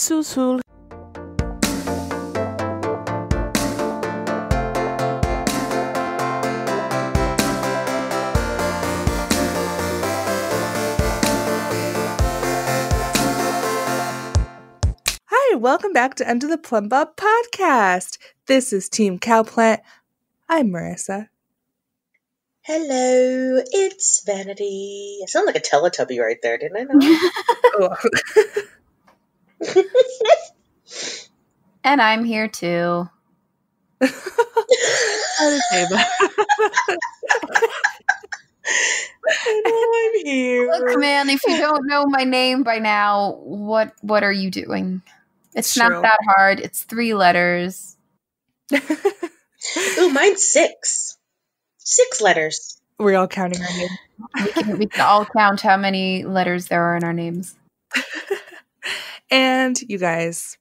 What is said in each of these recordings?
Sul. Hi, welcome back to Under the Plumbob Podcast. This is Team Cowplant. I'm Marissa. Hello, it's Vanity. I sound like a Teletubby right there, didn't I? And I'm here too. How to say that? I know I'm here. Look, man, if you don't know my name by now, what are you doing? It's True. not that hard. It's 3 letters. Ooh, mine's 6. 6 letters. We're all counting our names. We can all count how many letters there are in our names. And you guys,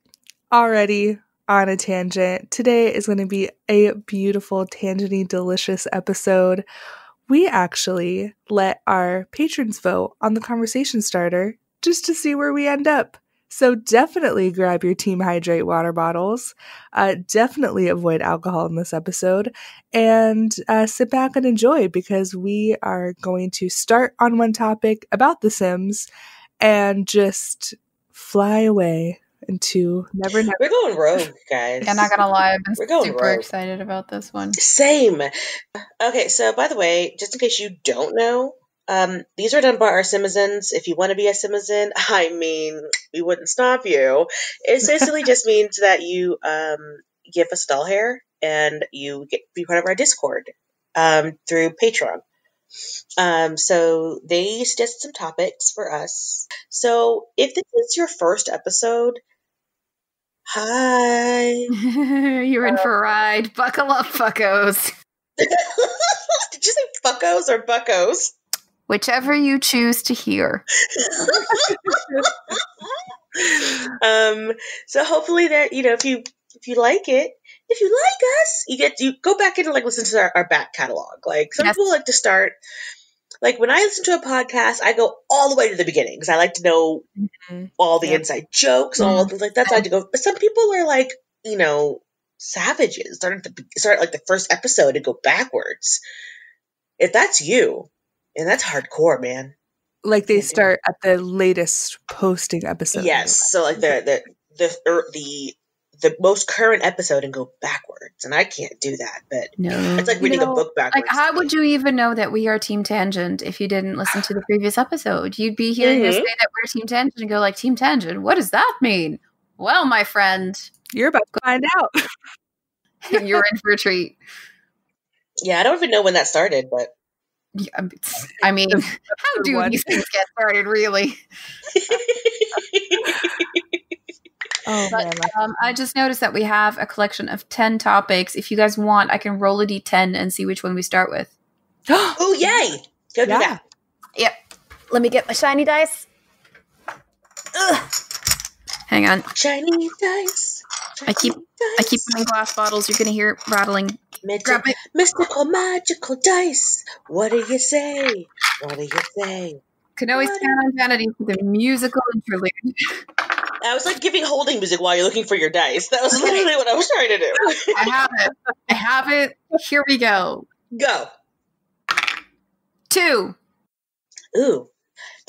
already on a tangent. Today is going to be a beautiful, tangenty, delicious episode. We actually let our patrons vote on the conversation starter just to see where we end up. So definitely grab your Team Hydrate water bottles. Definitely avoid alcohol in this episode. And sit back and enjoy, because we are going to start on one topic about The Sims and just fly away into never. We're going rogue, guys. I'm not gonna lie, I've been We're going super rogue. excited about this one. Same. Okay, so by the way, just in case you don't know, these are done by our Simizens. If you want to be a Simizen, I mean, we wouldn't stop you. It basically just means that you give us doll hair and you be part of our Discord through Patreon. So they suggested some topics for us. So if this is your first episode, hi. You're in for a ride. Buckle up, fuckos. Did you say fuckos or buckos? Whichever you choose to hear. So hopefully that, if you like it, if you like us, you go back and listen to our back catalog. Like some people like to start, like when I listen to a podcast, I go all the way to the beginning because I like to know all the inside jokes, all things like that. So I had to go. But some people are like, savages. Start like the first episode and go backwards. If that's you, and that's hardcore, man. Like they start at the latest posting episode. Yes, so like the most current episode and go backwards, and I can't do that. But no, it's like reading a book backwards. Like, how would you even know that we are Team Tangent if you didn't listen to the previous episode? You'd be hearing us say that we're Team Tangent and go like, Team Tangent, what does that mean? Well, my friend, you're about to find out. You're in for a treat. Yeah, I don't even know when that started, but I mean, how do these things get started, really? I just noticed that we have a collection of 10 topics. If you guys want, I can roll a d10 and see which one we start with. Oh, yay! Go do that. Yep. Let me get my shiny dice. Ugh. Hang on. Shiny dice. I keep them in glass bottles. You're going to hear it rattling. Mystical, magical dice. What do you say? What do you say? Can always count on Vanity for the musical interlude. I was like giving holding music while you're looking for your dice. That was literally what I was trying to do. I have it. Here we go. Go. 2. Ooh.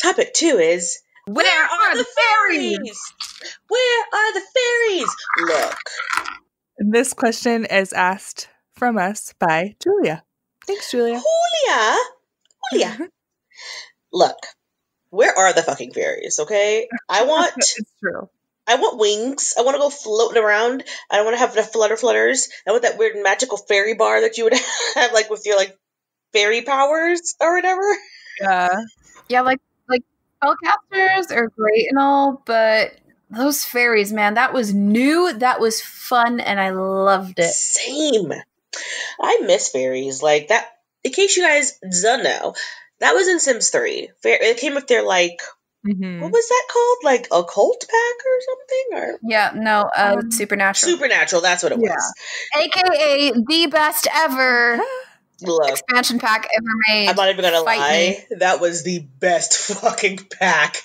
Topic 2 is, where are the fairies? Where are the fairies? Look. And this question is asked from us by Julia. Thanks, Julia. Julia. Look, where are the fucking fairies, okay? It's true. I want wings. I want to go floating around. I don't want to have the flutters. I want that weird magical fairy bar that you would have, like, with your, like, fairy powers or whatever. Yeah. Yeah, like spellcasters are great and all, but those fairies, man, that was new, that was fun, and I loved it. Same. I miss fairies. Like, that, in case you guys don't know, that was in Sims 3. It came with their, like, what was that called? Like, Occult pack or something? Or yeah, no, Supernatural. Supernatural, that's what it was. AKA the best ever Look, expansion pack ever made. I'm not even going to lie. That was the best fucking pack.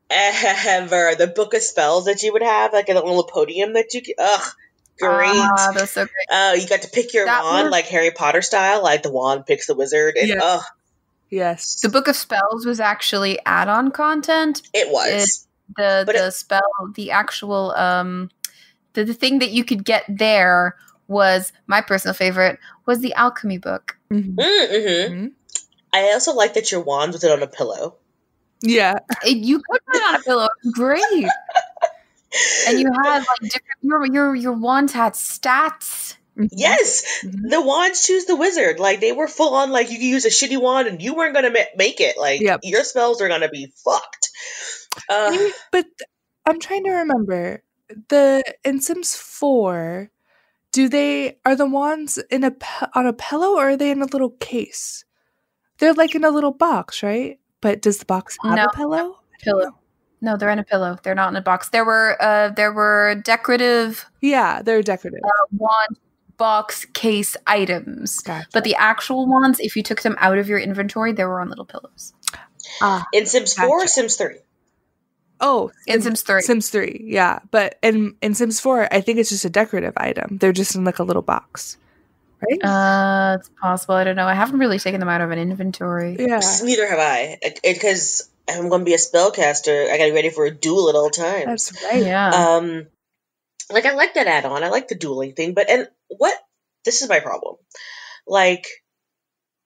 ever. The book of spells that you would have, like a little podium that you could, great. That's so great. You got to pick your That wand was- like Harry Potter style, like the wand picks the wizard. And, Yeah. Yes. The Book of Spells was actually add-on content. It was. The actual the thing that you could get there was my personal favorite was the alchemy book. Mm-hmm. Mm-hmm. I also like that your wand was on a pillow. Yeah. You could put it on a pillow. Great. And you had like different your wands had stats. Yes, the wands choose the wizard. Like they were full on. Like you could use a shitty wand and you weren't gonna make it. Like your spells are gonna be fucked. But I'm trying to remember in Sims 4. Are the wands on a pillow or are they in a little case? They're like in a little box, right? But does the box have a pillow? Pillow. No, they're in a pillow. They're not in a box. There were decorative. Yeah, they're decorative. Wand box case items. Gotcha. But the actual ones, if you took them out of your inventory, they were on little pillows. In Sims 4 or Sims 3? Oh, in Sims 3. Sims 3, yeah. But in Sims 4, I think it's just a decorative item. They're just in like a little box, right? It's possible. I don't know. I haven't really taken them out of an inventory. Yeah. Neither have I. Because I'm going to be a spellcaster. I got to be ready for a duel at all times. That's right. Yeah. Like, I like that add-on. I like the dueling thing. This is my problem. Like,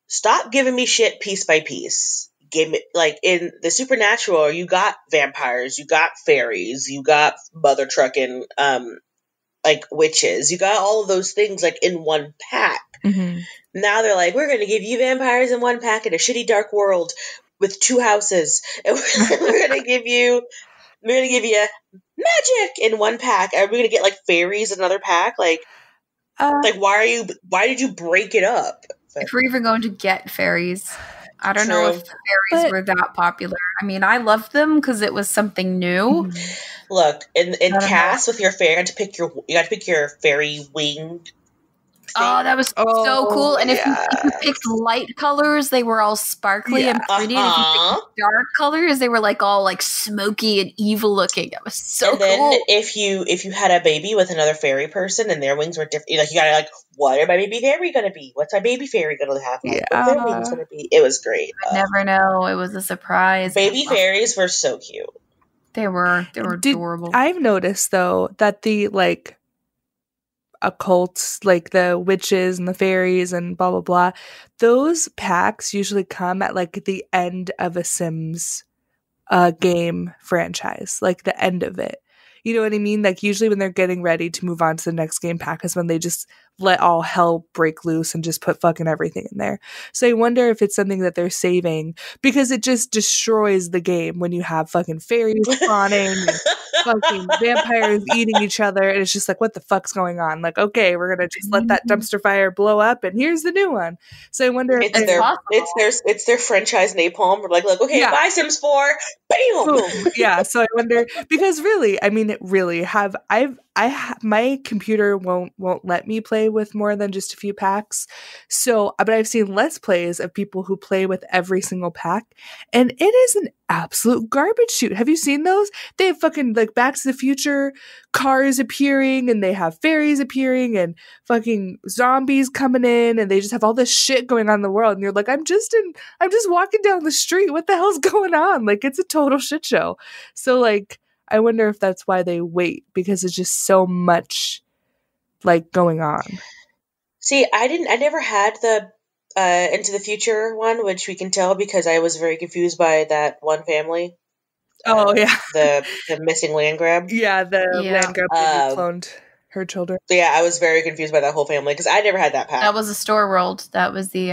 stop giving me shit piece by piece. Give me, like, in the Supernatural, you got vampires, you got fairies, you got mother trucking, like, witches. You got all of those things, like, in one pack. Mm-hmm. Now they're like, we're going to give you vampires in one pack in a shitty dark world with 2 houses. And we're going to give you magic in one pack. Are we going to get, like, fairies in another pack? Like, why did you break it up? If we're even going to get fairies, I don't know if fairies were that popular. I mean, I loved them because it was something new. Look, in cast with your fairy, you got to pick your fairy wing. Oh, that was so cool. And if you picked light colors, they were all sparkly and pretty. And if you picked dark colors, they were like all like smoky and evil looking. That was so cool. And then if you had a baby with another fairy person and their wings were different, like you gotta like, what are my baby fairy gonna be? What's my baby fairy gonna have? Like, what their wings gonna be? It was great. I never know. It was a surprise. Baby fairies were so cute. They were adorable. I've noticed though that the like occults, like the witches and the fairies and blah blah blah, those packs usually come at like the end of a Sims game franchise, like the end of it. You know what I mean? Like usually when they're getting ready to move on to the next game pack is when they just let all hell break loose and just put fucking everything in there. So I wonder if it's something that they're saving because it just destroys the game when you have fucking fairies spawning and fucking vampires eating each other. And it's just like, what the fuck's going on? Like, okay, we're going to just let that dumpster fire blow up and here's the new one. So I wonder if it's their franchise napalm. We're like, okay, bye Sims 4. Bam! Boom. Yeah. So I wonder because really, I mean, my computer won't let me play with more than just a few packs. So, but I've seen Let's Plays of people who play with every single pack, and it is an absolute garbage shoot. Have you seen those? They have fucking like Back to the Future cars appearing, and they have fairies appearing, and fucking zombies coming in, and they just have all this shit going on in the world. And you're like, I'm just walking down the street. What the hell's going on? Like, it's a total shit show. So, like, I wonder if that's why they wait, because it's just so much like going on. See, I never had the Into the Future one, which we can tell because I was very confused by that one family. Oh yeah, the missing land grab. Yeah, land grab that cloned her children. Yeah, I was very confused by that whole family because I never had that pack. That was a Store World. That was the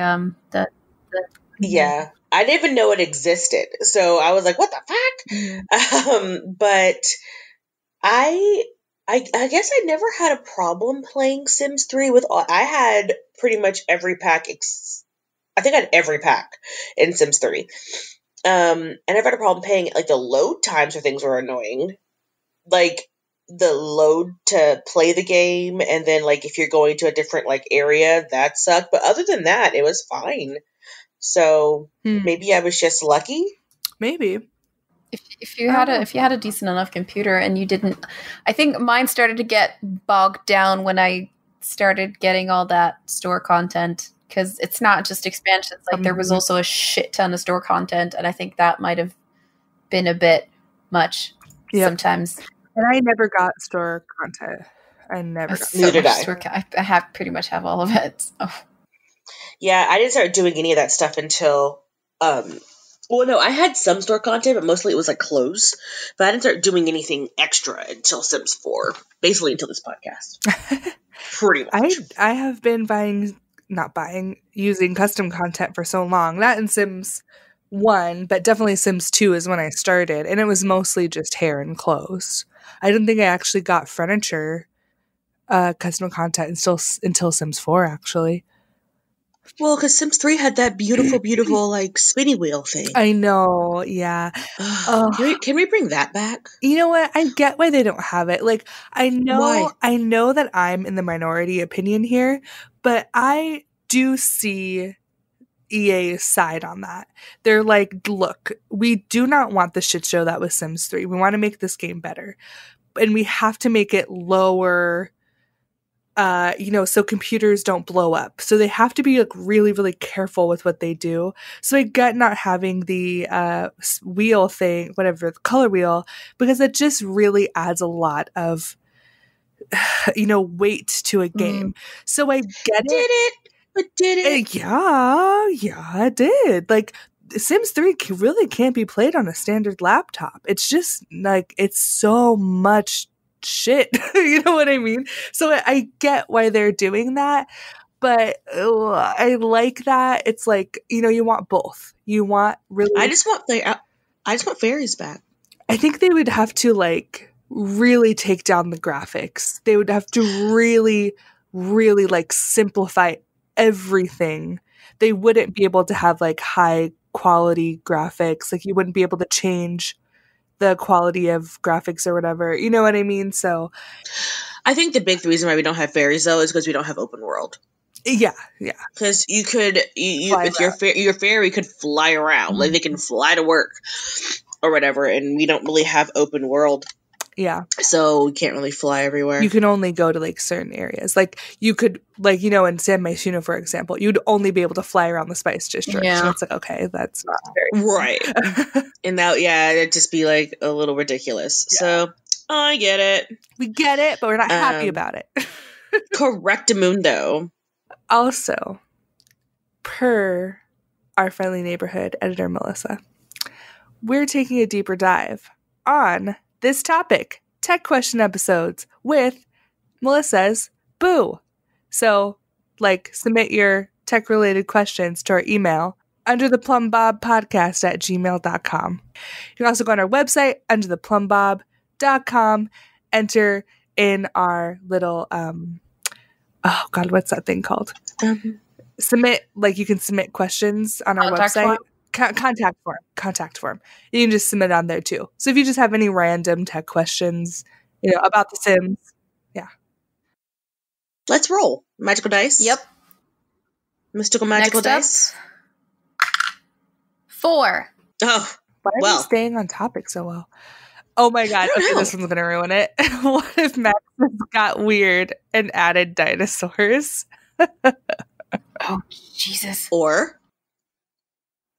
Yeah, I didn't even know it existed, so I was like, "What the fuck?" But I guess I never had a problem playing Sims 3 with all. I had pretty much every pack. I think I had every pack in Sims 3. I never had a problem paying it. Like the load times for things were annoying. Like the load to play the game, and then like if you're going to a different like area, that sucked. But other than that, it was fine. So maybe I was just lucky. Maybe. If you had a decent enough computer and you didn't, I think mine started to get bogged down when I started getting all that store content, because it's not just expansions. Like there was also a shit ton of store content, and I think that might have been a bit much sometimes. And I never got store content. I never got Neither did I pretty much have all of it. So. Yeah, I didn't start doing any of that stuff until well, no, I had some store content, but mostly it was like clothes. But I didn't start doing anything extra until Sims 4, basically until this podcast. Pretty much. I have been using custom content for so long. Not in Sims 1, but definitely Sims 2 is when I started, and it was mostly just hair and clothes. I didn't think I actually got furniture custom content until Sims 4, actually. Well, because Sims 3 had that beautiful, like, spinny wheel thing. I know, yeah. Can we bring that back? You know what? I get why they don't have it. Like, I know Why? that I'm in the minority opinion here, but I do see EA's side on that. They're like, look, we do not want the shit show that was Sims 3. We want to make this game better. And we have to make it lower, so computers don't blow up. So they have to be like really, really careful with what they do. So I get not having the wheel thing, whatever, the color wheel, because it just really adds a lot of, weight to a game. So I get Did it? Yeah, it did. Like, Sims 3 really can't be played on a standard laptop. It's just like, it's so much shit. You know what I mean? So I get why they're doing that, but I like that. It's like, you want both. You want really. I just want fairies back. I think they would have to like really take down the graphics. They would have to really, really like simplify everything. They wouldn't be able to have like high quality graphics. Like you wouldn't be able to change the quality of graphics or whatever. You know what I mean? So I think the big reason why we don't have fairies though is because we don't have open world. Yeah. Because your fairy could fly around, like they can fly to work or whatever, and we don't really have open world. Yeah. So we can't really fly everywhere. You can only go to like certain areas. Like you could, like, in San Myshuno, for example, you'd only be able to fly around the Spice District. Yeah. So it's like, okay, that's not very right. And now, it'd just be like a little ridiculous. Yeah. So I get it. We get it, but we're not happy about it. Correctamundo. Also, per our friendly neighborhood editor, Melissa, we're taking a deeper dive on this topic, tech question episodes with Melissa's Boo. So, submit your tech-related questions to our email, undertheplumbobpodcast@gmail.com. You can also go on our website, undertheplumbbob.com, enter in our little, what's that thing called? Submit, you can submit questions on our website. Contact form. You can just submit on there too. So if you just have any random tech questions, about the Sims, yeah. Let's roll. Magical dice. Yep. Mystical magical dice. 4. Oh, why are we staying on topic so well? Oh my god! Okay, this one's gonna ruin it. What if Max got weird and added dinosaurs? Oh Jesus! Or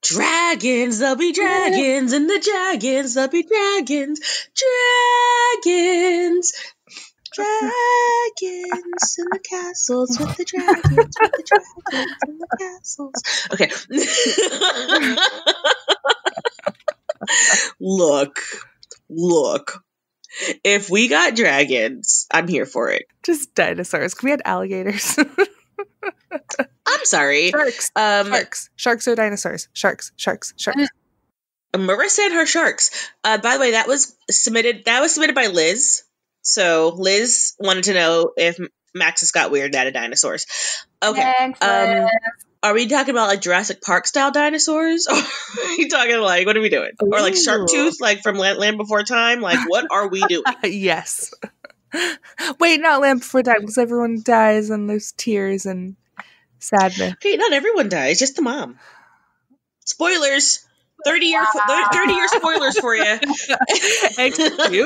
dragons, there'll be dragons, and the dragons, there'll be dragons. Dragons in the castles with the dragons, in the castles. Okay. Look. If we got dragons, I'm here for it. Just dinosaurs. Can we have alligators? I'm sorry. Sharks. Sharks are dinosaurs. Sharks. Marissa and her sharks. By the way, that was submitted by Liz. So Liz wanted to know if Maxis got weird and added dinosaurs. Okay. Are we talking about Jurassic Park style dinosaurs? Or are we talking what are we doing? Ooh. Or Shark Tooth, from Land Before Time? What are we doing? Yes. Wait, not Land Before Time, because everyone dies and there's tears and sadness. Okay, not everyone dies, just the mom. Spoilers. 30-year spoilers for you. Excuse me?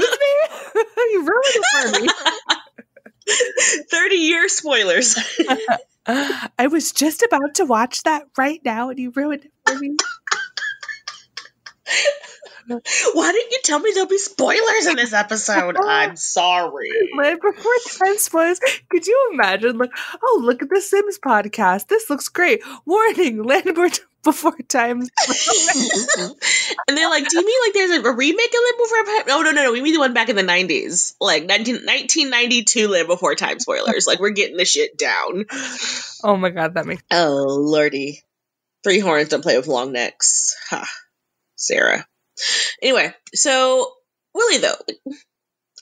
You ruined it for me. 30-year spoilers. I was just about to watch that right now, and you ruined it for me. Why didn't you tell me there'll be spoilers in this episode? I'm sorry. Land Before Time spoilers. Could you imagine? Like, oh, look at the Sims podcast. This looks great. Warning: Land Before Time. And they're like, "Do you mean like there's a remake of Land Before Time?" Oh no, we mean the one back in the 90s, like 1992 Land Before Time spoilers. Like we're getting the shit down. Oh my god, that makes. Oh lordy, 3 horns don't play with long necks. Ha, Sarah. Anyway, so really though,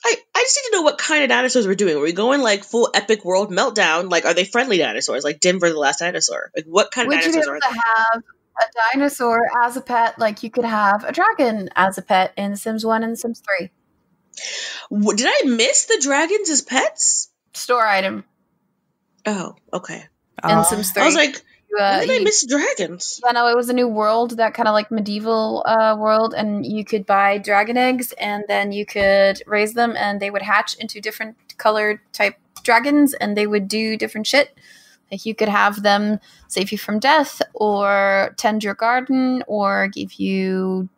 I just need to know what kind of dinosaurs we're doing. Are we going like full epic world meltdown? Like, are they friendly dinosaurs? Like Denver the Last Dinosaur? Like, what kind of dinosaurs are they? Would you be able to have a dinosaur as a pet? Like, you could have a dragon as a pet in Sims 1 and Sims 3. Did I miss the dragons as pets? Store item. Oh, okay. In Sims 3. I was like, when did I miss dragons? Yeah, no, it was a new world, that kind of like medieval world, and you could buy dragon eggs, and then you could raise them, and they would hatch into different colored type dragons, and they would do different shit. Like you could have them save you from death, or tend your garden, or give you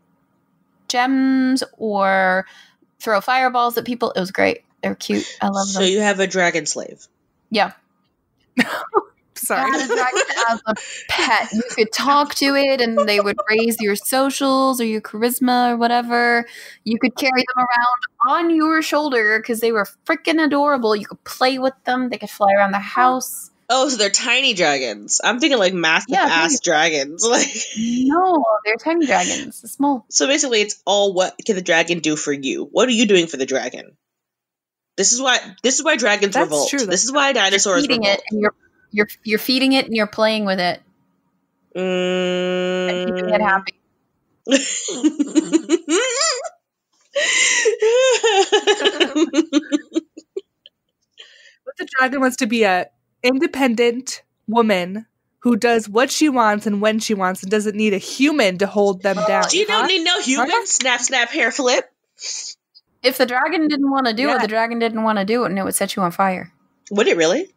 gems, or throw fireballs at people. It was great. They were cute. I love them. So you have a dragon slave. Yeah. Sorry. You had a dragon as a pet. You could talk to it, and they would raise your socials or your charisma or whatever. You could carry them around on your shoulder because they were freaking adorable. You could play with them. They could fly around the house. Oh, so they're tiny dragons. I'm thinking like massive ass dragons. Like no, they're tiny dragons. They're small. So basically, it's all what can the dragon do for you? What are you doing for the dragon? This is why dragons revolt. True. This is why dinosaurs feeding revolt. It and you're feeding it and you're playing with it. And keeping it happy. But the dragon wants to be a independent woman who does what she wants and when she wants and doesn't need a human to hold them down. You don't need no human. Snap, snap, hair flip. If the dragon didn't want to do it, the dragon didn't want to do it, and it would set you on fire. Would it really?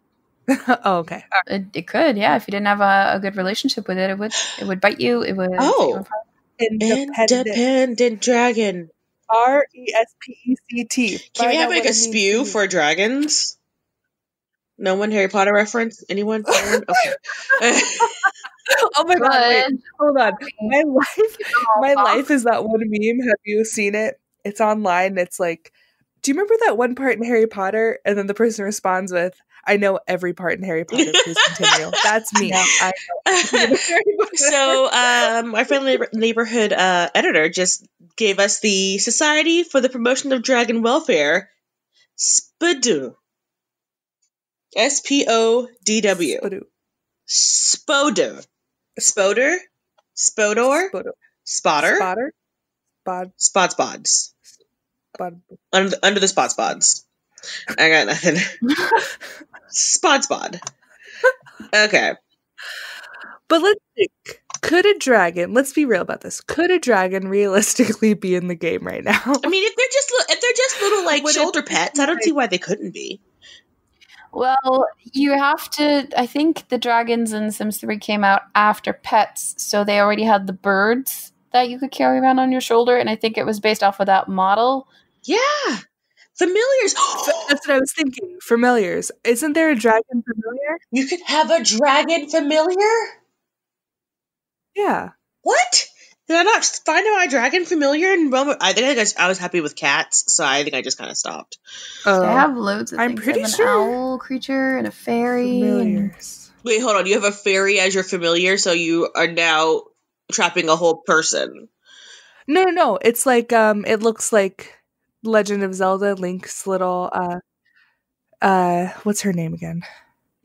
Oh, okay. It could, yeah. If you didn't have a good relationship with it, it would bite you. It would. Oh, independent dragon. RESPECT. Can we have like a spew for dragons? No one Harry Potter reference? Anyone? Okay. Oh my god! Wait, hold on. My life is that one meme. Have you seen it? It's online. It's like, do you remember that one part in Harry Potter? And then the person responds with, "I know every part in Harry Potter. Please continue." That's me. I know. So, our friendly neighborhood editor just gave us the Society for the Promotion of Dragon Welfare, SPODW. SPODW. Spodor. Spodor? Spodor? Spotter? Spods. Under the spods. I got nothing. Spod. Okay. But let's think. Could a dragon, let's be real about this, could a dragon realistically be in the game right now? I mean, if they're just little like shoulder pets, I don't see why they couldn't be. Well, you have to. I think the dragons in Sims 3 came out after pets, so they already had the birds that you could carry around on your shoulder, and I think it was based off of that model. Yeah. Familiars. That's what I was thinking. Familiars. Isn't there a dragon familiar? You could have a dragon familiar? Yeah. What? Did I not find out my dragon familiar? I think I was happy with cats, so I think I just kind of stopped. They have loads of things. I'm pretty an sure. Owl creature and a fairy. Familiars. Wait, hold on. You have a fairy as your familiar, so you are now trapping a whole person. No. It's like, it looks like Legend of Zelda, Link's little, what's her name again?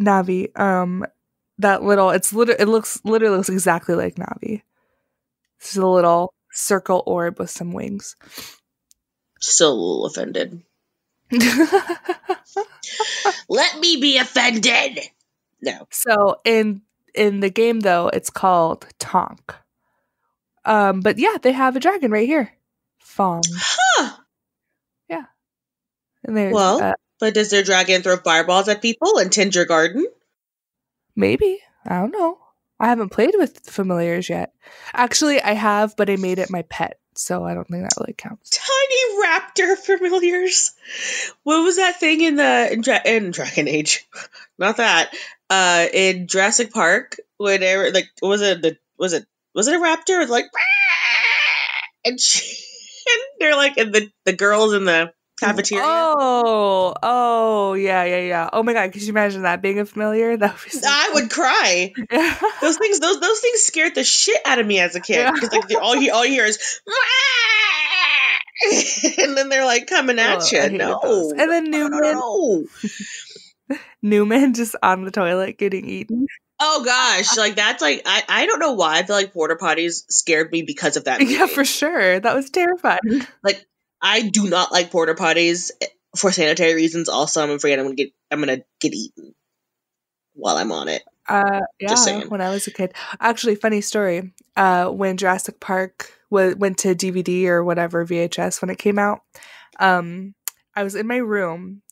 Navi. That little, it literally looks exactly like Navi. It's a little circle orb with some wings. Still a little offended. Let me be offended. No. So in the game though, it's called Tonk. But yeah, they have a dragon right here. Fawn. Huh. Yeah. And there's but does their dragon throw fireballs at people and tend your garden? Maybe. I don't know. I haven't played with familiars yet. Actually, I have, but I made it my pet, so I don't think that really counts. Tiny raptor familiars. What was that thing in Dragon Age? Not that. In Jurassic Park, whenever was it a raptor? Like, and they're like, and the girls in the cafeteria. Oh, yeah. Oh my god, could you imagine that being a familiar? That would be so I would cry. Those things scared the shit out of me as a kid because all you hear is, and then they're like coming at you. No, and then Newman just on the toilet getting eaten. Oh gosh, like that's like I don't know why I feel like porta potties scared me because of that movie. Yeah, for sure, that was terrifying. Like I do not like porta potties for sanitary reasons. Also, I'm afraid I'm gonna get eaten while I'm on it. Yeah, just saying. When I was a kid, actually, funny story. When Jurassic Park went to DVD or whatever VHS when it came out, I was in my room,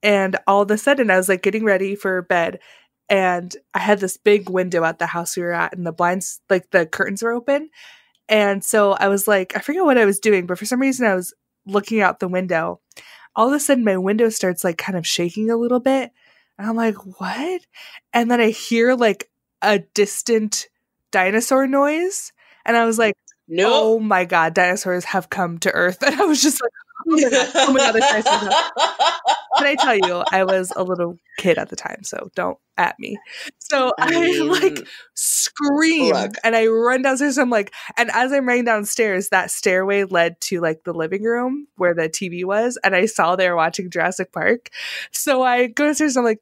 and all of a sudden I was like getting ready for bed, and I had this big window at the house we were at, and the blinds, like the curtains were open, and so I was like, I forget what I was doing, but for some reason I was looking out the window. All of a sudden my window starts like kind of shaking a little bit. And I'm like, what? And then I hear like a distant dinosaur noise. And I was like, nope. Oh my god, dinosaurs have come to Earth. And I was just like, oh my god, there's dinosaurs. Can I tell you, I was a little kid at the time, so don't at me. So I like scream and I run downstairs. I'm like, and as I'm running downstairs, that stairway led to like the living room where the TV was, and I saw they were watching Jurassic Park. So I go downstairs and I'm like,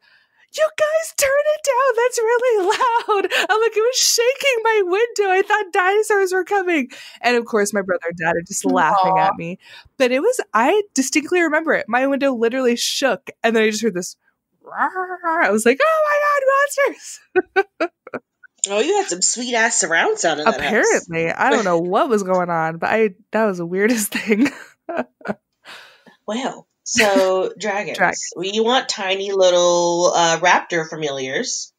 you guys turn it down. That's really loud. I'm like, it was shaking my window. I thought dinosaurs were coming. And of course, my brother and dad are just laughing at me. But I distinctly remember it. My window literally shook. And then I just heard this. I was like, oh my god, monsters. Oh, you had some sweet ass surround sound in that Apparently. house. I don't know what was going on, but that was the weirdest thing. Well. So, dragons. We want tiny little raptor familiars.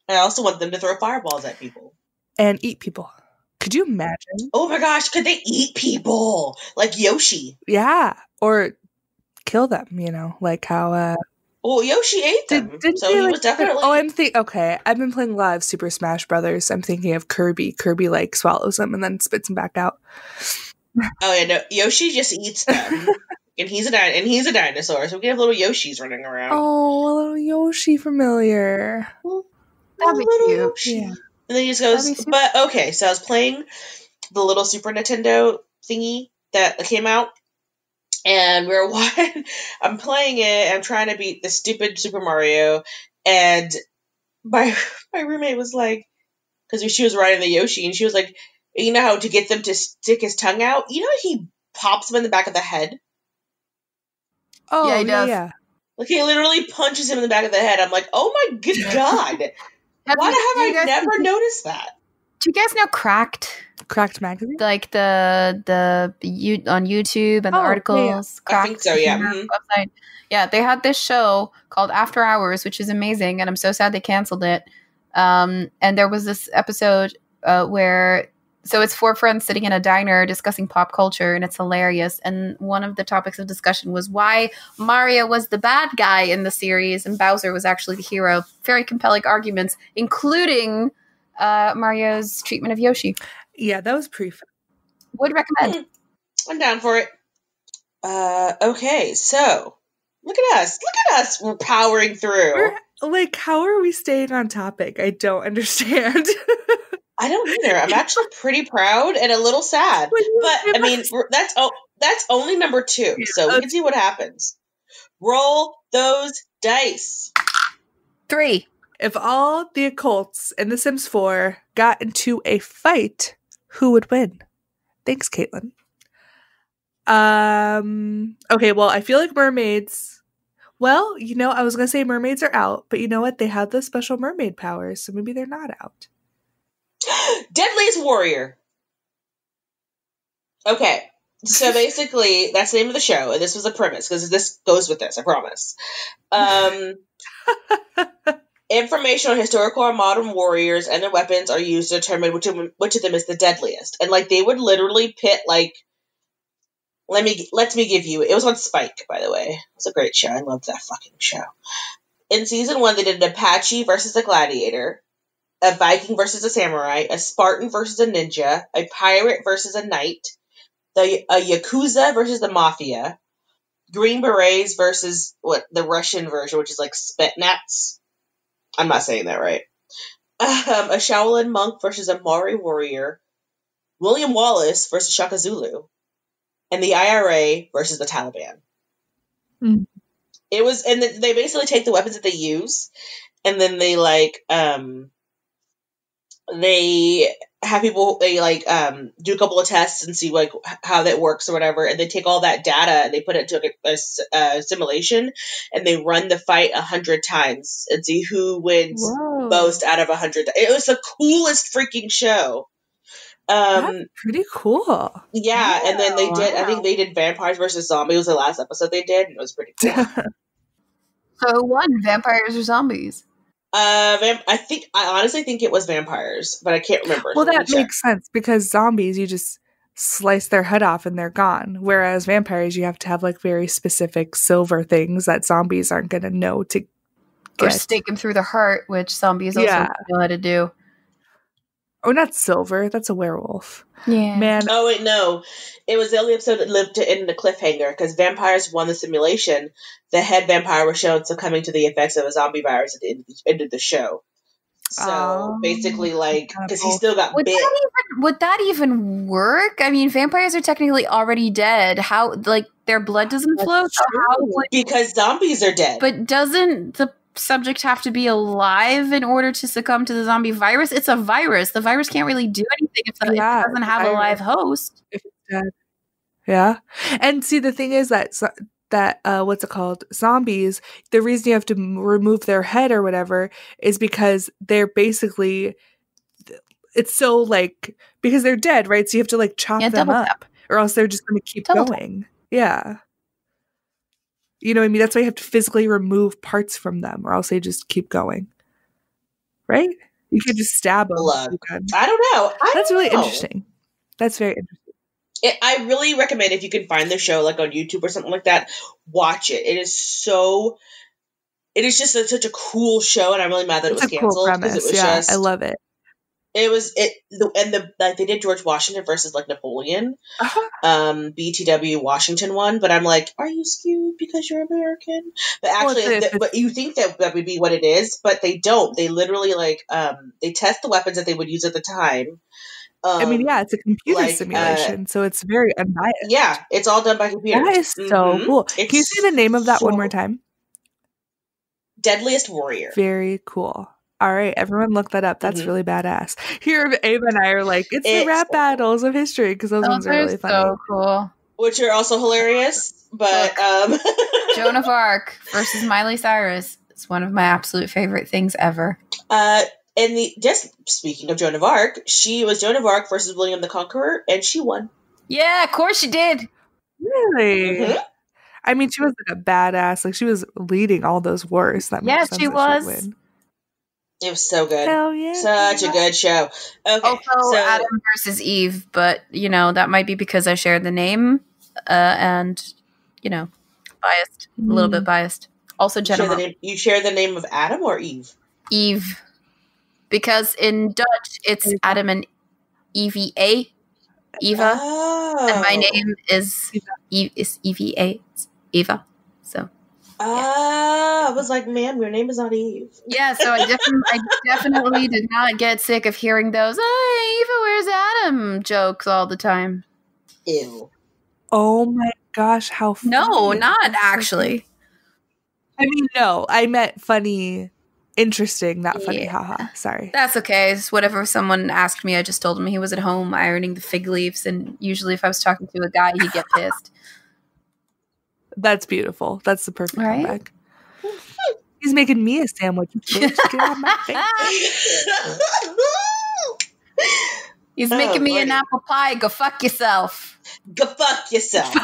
I also want them to throw fireballs at people. And eat people. Could you imagine? Oh my gosh, could they eat people? Like Yoshi. Yeah. Or kill them, like how... Well, Yoshi ate them. So he was definitely... Okay, I've been playing a lot of Super Smash Brothers. I'm thinking of Kirby. Kirby, like, swallows them and then spits them back out. Oh, yeah, no. Yoshi just eats them. And he's a dinosaur, so we can have little Yoshis running around. Oh, a little Yoshi familiar. That'd be cute. Yoshi. Yeah. And then he just goes, but okay, so I was playing the little Super Nintendo thingy that came out, and I'm playing it, I'm trying to beat the stupid Super Mario, and my roommate was like, because she was riding the Yoshi, and she was like, you know how to get them to stick his tongue out? You know he pops him in the back of the head? Oh, yeah, he does. Yeah. Like, he literally punches him in the back of the head. I'm like, oh my good God. Why have I never noticed that? Do you guys know Cracked? Cracked magazine? Like on YouTube and the articles. Yeah. I think so, yeah. Website. Yeah, they had this show called After Hours, which is amazing, and I'm so sad they canceled it. And there was this episode where... So it's 4 friends sitting in a diner discussing pop culture, and it's hilarious. And one of the topics of discussion was why Mario was the bad guy in the series and Bowser was actually the hero. Very compelling arguments, including Mario's treatment of Yoshi. Yeah, that was pretty fun. Would recommend. I'm down for it. Okay, so look at us. We're powering through. How are we staying on topic? I don't understand. I don't either. I'm actually pretty proud and a little sad. But, I mean, that's only number 2, yeah, so we can see what happens. Roll those dice. 3. If all the occults in The Sims 4 got into a fight, who would win? Thanks, Caitlin. Okay, well, I feel like mermaids... Well, I was going to say mermaids are out, but you know what? They have the special mermaid powers, so maybe they're not out. Deadliest warrior. Okay. So basically, that's the name of the show, and this was a premise, because this goes with this, I promise. Information on historical or modern warriors and their weapons are used to determine which of them is the deadliest. And, like, they would literally pit, like, let me give you, it was on Spike, by the way. It was a great show. I loved that fucking show. In season 1, they did an Apache versus a gladiator, a Viking versus a samurai, a Spartan versus a ninja, a pirate versus a knight, a Yakuza versus the Mafia, Green Berets versus the Russian version, which is like Spetsnaz. I'm not saying that right. A Shaolin monk versus a Maori warrior, William Wallace versus Shaka Zulu, and the IRA versus the Taliban. Mm. It was, and they basically take the weapons that they use, and then they they have people, they do a couple of tests and see like how that works or whatever, and they take all that data and they put it into a simulation, and they run the fight 100 times and see who wins most out of 100. It was the coolest freaking show. That's pretty cool. Yeah, and then they did, I think they did Vampires versus Zombies. It was the last episode they did, and it was pretty cool. So who won, vampires or zombies? I honestly think it was vampires, but I can't remember. Well, that makes sense, because zombies, you just slice their head off and they're gone. Whereas vampires, you have to have like very specific silver things that zombies aren't going to know to get. Or stake them through the heart, which zombies also know how to do. Oh, not silver. That's a werewolf. Yeah. Man. Oh, wait, no. It was the only episode that lived to end in a cliffhanger, because vampires won the simulation. The head vampire was shown succumbing to the effects of a zombie virus at the end of the show. So, basically, like, because he still got bit. Would that even work? I mean, vampires are technically already dead. How, like, their blood doesn't flow? So because zombies are dead. But doesn't the subject have to be alive in order to succumb to the zombie virus? It's a virus. The virus can't really do anything if it doesn't have a live host. If it's dead. Yeah. And see, the thing is that what's it called? Zombies, the reason you have to remove their head or whatever is because they're basically, it's so like, because they're dead, right? So you have to like chop them up or else they're just going to keep going. Yeah. You know what I mean? That's why you have to physically remove parts from them, or else they just keep going. Right? You could just stab them. I don't know. That's really interesting. That's very interesting. I really recommend, if you can find the show like on YouTube or something like that, watch it. It is just such a cool show, and I'm really mad that it was canceled. Cool premise. I love it. They did George Washington versus like Napoleon. BTW Washington won, but I'm like, are you skewed because you're American? But actually, but you think that would be what it is, but they don't. They literally they test the weapons that they would use at the time. I mean, it's a computer simulation, so it's very unbiased. Yeah, it's all done by computer. That is so cool. Can you say the name of that one more time? Deadliest Warrior. Very cool. All right, everyone look that up. That's really badass. Here, Ava and I are like, it's the rap battles of history, because those ones are really funny. So cool. Which are also hilarious, but Joan of Arc versus Miley Cyrus. It's one of my absolute favorite things ever. Just speaking of Joan of Arc, she was Joan of Arc versus William the Conqueror, and she won. Yeah, of course she did. Really? Mm-hmm. I mean, she was like a badass. Like, she was leading all those wars. That makes sense she was. Win. It was so good. Hell yeah. Such a good show. Okay, also, Adam versus Eve, but, that might be because I shared the name, and, biased. A little bit biased. Also, Jennifer. You share the name of Adam or Eve? Eve. Because in Dutch, it's Adam and Eva. Oh. And my name is Eva. It's Eva. So. I was like, ma'am, your name is not Eve. Yeah, so I definitely did not get sick of hearing those, Eva, where's Adam jokes all the time. Ew. Oh my gosh, how funny. No, not actually. I mean, no, I meant funny. Interesting, not funny, haha. Sorry. That's okay. It's whatever someone asked me, I just told him he was at home ironing the fig leaves, and usually if I was talking to a guy, he'd get pissed. That's beautiful. That's the perfect comeback. He's making me a sandwich. Bitch, get out of my face. He's making me an apple pie. Go fuck yourself. Go fuck yourself.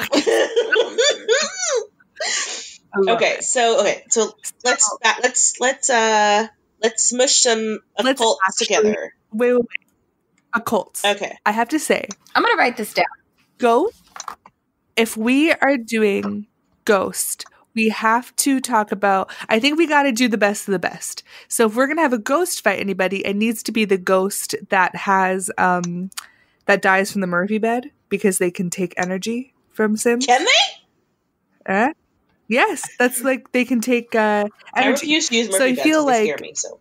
Okay, so let's smush some occults together. Wait. Occults. Okay. I have to say, I'm gonna write this down. If we are doing ghost, we have to talk about, I think we got to do the best of the best. So if we're going to have a ghost fight anybody, it needs to be the ghost that has, that dies from the Murphy bed because they can take energy from Sims. Can they? Yes. That's like, they can take, energy. I refuse to use Murphy beds because they scare me, so.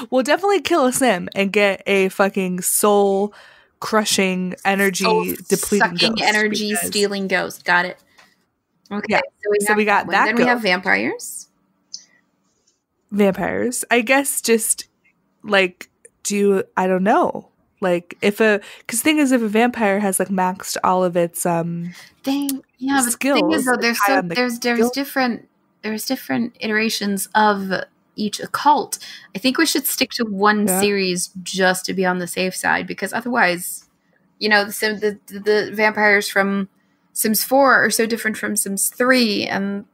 We'll definitely kill a Sim and get a fucking soul crushing energy depleting sucking energy stealing ghost. Got it. Okay, yeah. So we got that. Then we have vampires. Vampires, I guess. Just like I don't know. Like if because thing is, if a vampire has like maxed all of its but skills, the thing is though, there's different iterations of each occult. I think we should stick to one series just to be on the safe side, because otherwise, the vampires from Sims 4 are so different from Sims 3, and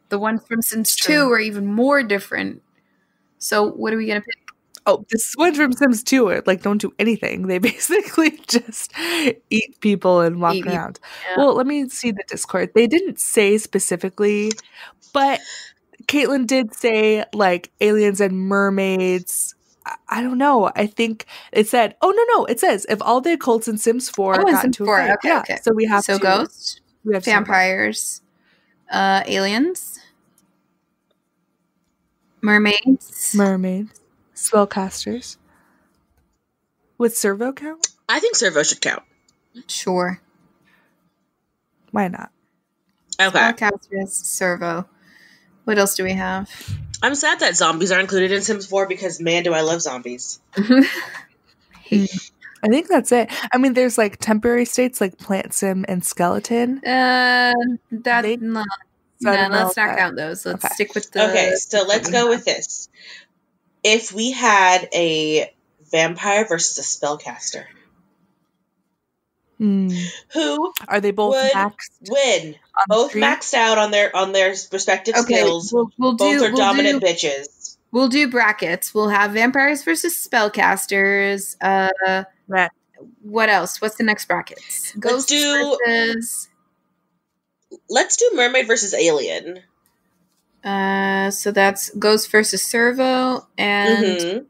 the ones from Sims 2 are even more different. So what are we going to pick? Oh, this one from Sims 2 are, like, don't do anything. They basically just eat people and walk around. Yeah. Well, let me see the Discord. They didn't say specifically, but Caitlin did say, like, aliens and mermaids. I don't know. I think it said, it says, if all the occults in Sims 4 got into a fight. Okay. So we have ghosts, we have vampires, aliens, mermaids, spellcasters. Would servo count? I think servo should count. Sure. Why not? Okay. Spellcasters, servo. What else do we have? I'm sad that zombies are included in Sims 4 because, man, do I love zombies. I think that's it. I mean, there's like temporary states like plant sim and skeleton. Let's not count those. Let's stick with the... Okay, so let's go with this. If we had a vampire versus a spellcaster, who are they both win? Both maxed out on their respective skills. Both are dominant bitches. We'll do brackets. We'll have vampires versus spellcasters. What else? What's the next brackets? Let's do mermaid versus alien. So that's ghost versus servo and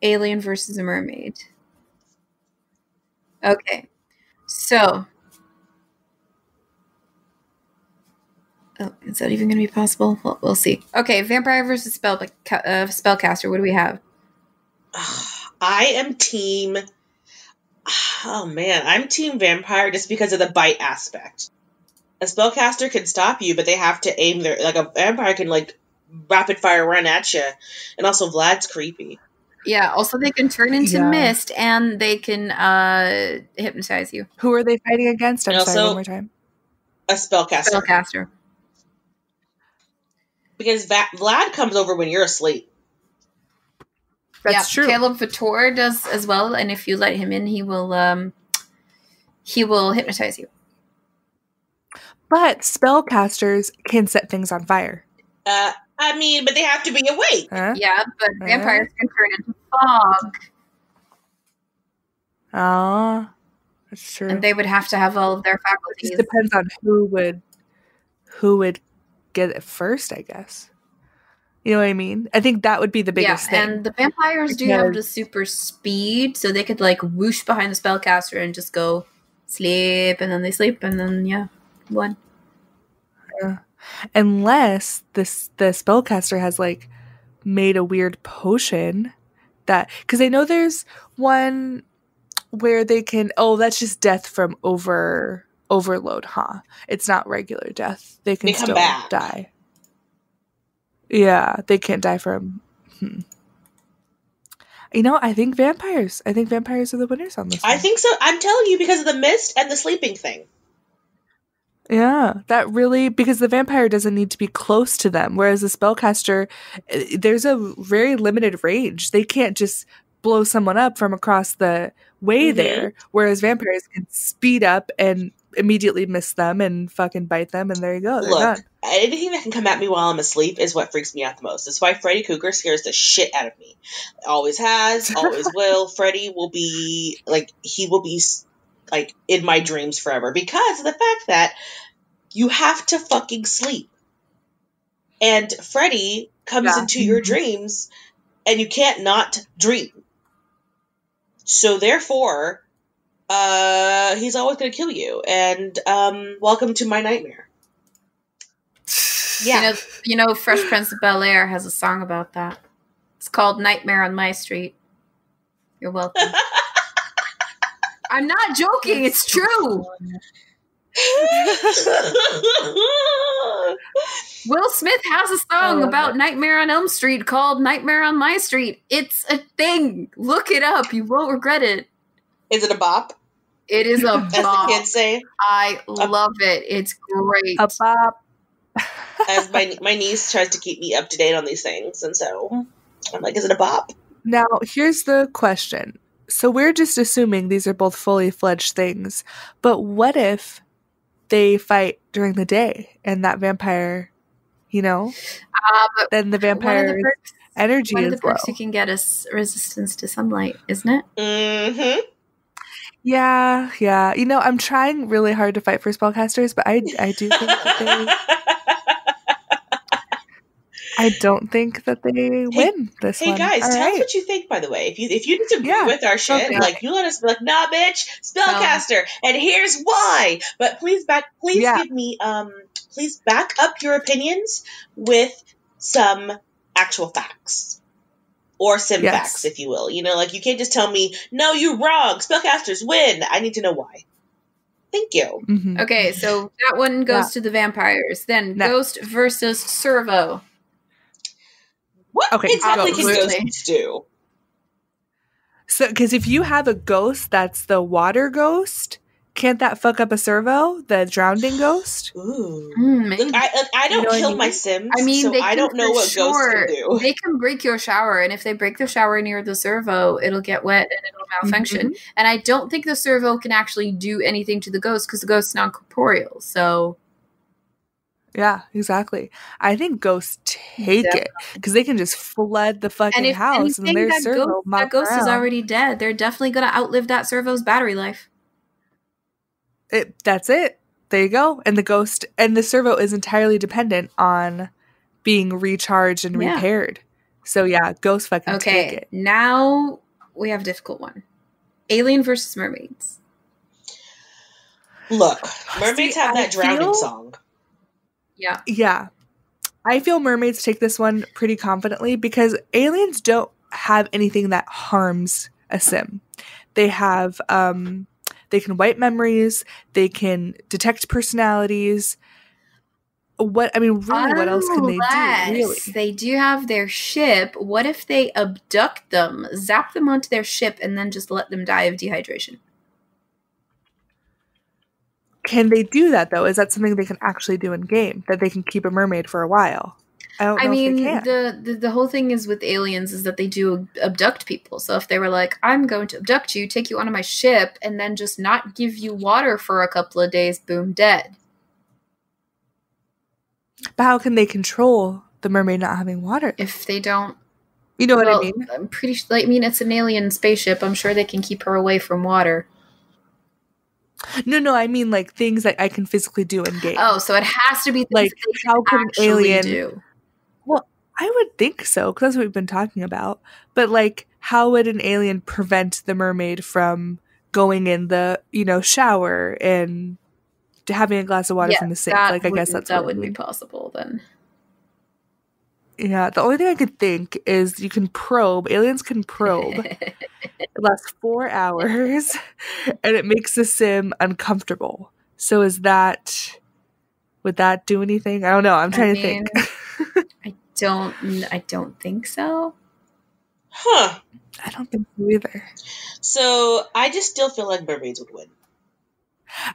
alien versus a mermaid. Okay, so is that even going to be possible? Well, we'll see. Okay, vampire versus spellcaster. What do we have? I am team. Oh man, I'm team vampire just because of the bite aspect. A spellcaster can stop you, but they have to aim their a vampire can rapid fire run at you, and also Vlad's creepy. Yeah, also they can turn into mist, and they can hypnotize you. Who are they fighting against? I'm sorry, one more time. A spellcaster. Because Vlad comes over when you're asleep. That's true. Caleb Vitor does as well, and if you let him in, he will hypnotize you. But spellcasters can set things on fire. But they have to be awake. Yeah, but vampires can turn into fog. Oh, that's true. And they would have to have all of their faculties. It just depends on who would get it first, I guess. You know what I mean? I think that would be the biggest thing. And the vampires do have the super speed, so they could whoosh behind the spellcaster and just go sleep, and then they sleep, and then one. Yeah. Unless the spellcaster has made a weird potion because I know there's one where they can. Oh, that's just death from overload, huh? It's not regular death. They can still die. Yeah, they can't die from. I think vampires. I think vampires are the winners on this one. I think so. I'm telling you because of the mist and the sleeping thing. Yeah, that really, because the vampire doesn't need to be close to them, whereas the spellcaster, there's a very limited range. They can't just blow someone up from across the way there, whereas vampires can speed up and immediately miss them and fucking bite them, and there you go, they're done. Anything that can come at me while I'm asleep is what freaks me out the most. That's why Freddy Krueger scares the shit out of me. Always has, always will. Freddy will be like, he will be like in my dreams forever because of the fact that you have to fucking sleep. And Freddy comes into your dreams and you can't not dream. So therefore, he's always going to kill you. And welcome to my nightmare. Yeah. You know, Fresh Prince of Bel-Air has a song about that. It's called Nightmare on My Street. You're welcome. I'm not joking. It's true. Will Smith has a song about Nightmare on Elm Street called Nightmare on My Street. It's a thing. Look it up. You won't regret it. Is it a bop? It is a bop. As the kids say. I love it. It's great. A bop. As my niece tries to keep me up to date on these things. And so I'm like, is it a bop? Now, here's the question. So we're just assuming these are both fully fledged things. But what if they fight during the day and that vampire, you know, then the vampire's energy is low. One of the perks you can get is resistance to sunlight, isn't it? Mm-hmm. Yeah. You know, I'm trying really hard to fight for spellcasters, but I do think that I don't think that they win this one. Hey guys, tell us what you think, by the way. If you disagree with our shit, like, you let us be like, nah, bitch, spellcaster, and here's why. But please give me, please back up your opinions with some actual facts. Or sim facts, if you will. You know, like, you can't just tell me, no, you're wrong, spellcasters win. I need to know why. Thank you. Mm-hmm. Okay, so that one goes to the vampires. Then Ghost versus Servo. What exactly can ghosts do? So, because if you have a ghost that's the water ghost, can't that fuck up a servo, the drowning ghost? Ooh. Look, I don't kill my Sims, so I don't know what ghosts can do. They can break your shower, and if they break the shower near the servo, it'll get wet and it'll malfunction. Mm-hmm. And I don't think the servo can actually do anything to the ghost because the ghost's non-corporeal, so... Yeah, exactly. I think ghosts take it because they can just flood the fucking house, and their servo that ghost is already dead. They're definitely going to outlive that servo's battery life. That's it. There you go. And the ghost and the servo is entirely dependent on being recharged and repaired. So yeah, ghosts fucking take it. Now we have a difficult one: Alien versus mermaids. Look, mermaids have that drowning song. Yeah. I feel mermaids take this one pretty confidently because aliens don't have anything that harms a sim. They have, they can wipe memories. They can detect personalities. What else can they do, really? They do have their ship. What if they abduct them, zap them onto their ship, and then just let them die of dehydration? Can they do that, though? Is that something they can actually do in game? That they can keep a mermaid for a while? I mean, if they can. The whole thing is with aliens is that they do abduct people. So if they were like, I'm going to abduct you, take you onto my ship, and then just not give you water for a couple of days, boom, dead. But how can they control the mermaid not having water? If they don't... You know what I mean? I'm pretty sure... I mean, it's an alien spaceship. I'm sure they can keep her away from water. No, I mean like things that I can physically do in game. Oh, so it has to be things like that how can an alien do? Well, I would think so because that's what we've been talking about. But like, how would an alien prevent the mermaid from going in the shower and having a glass of water from the sink? Like, I guess that wouldn't be possible then. Yeah, the only thing I could think is you can probe. Aliens can probe. It lasts 4 hours, and it makes the sim uncomfortable. So would that do anything? I don't know. I'm trying to think. I don't think so. Huh. I don't think so either. So I just still feel like mermaids would win.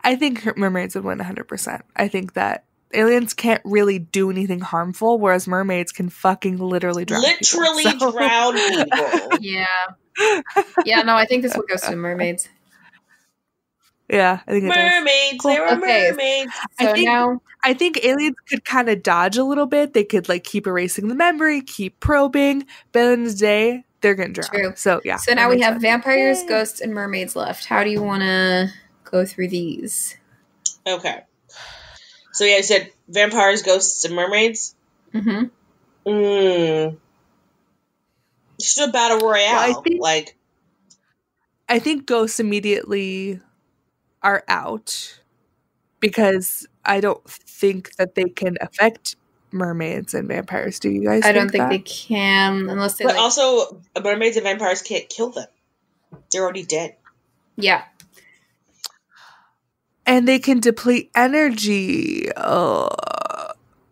I think mermaids would win 100%. I think that aliens can't really do anything harmful, whereas mermaids can fucking literally drown people. Drown people. Yeah, no, I think this one goes to mermaids. Yeah, I think it mermaids. does. Cool. They were mermaids. So I think aliens could kind of dodge a little bit. They could like keep erasing the memory, keep probing, but at the end of the day, they're gonna drown. True. So yeah. So now we have vampires, ghosts, and mermaids left. How do you want to go through these? Okay. So yeah, I said vampires, ghosts, and mermaids. Mm-hmm. It's a battle royale. Well, I think ghosts immediately are out because I don't think that they can affect mermaids and vampires. Do you guys? I don't think they can unless they. But also, mermaids and vampires can't kill them. They're already dead. Yeah. And they can deplete energy. Oh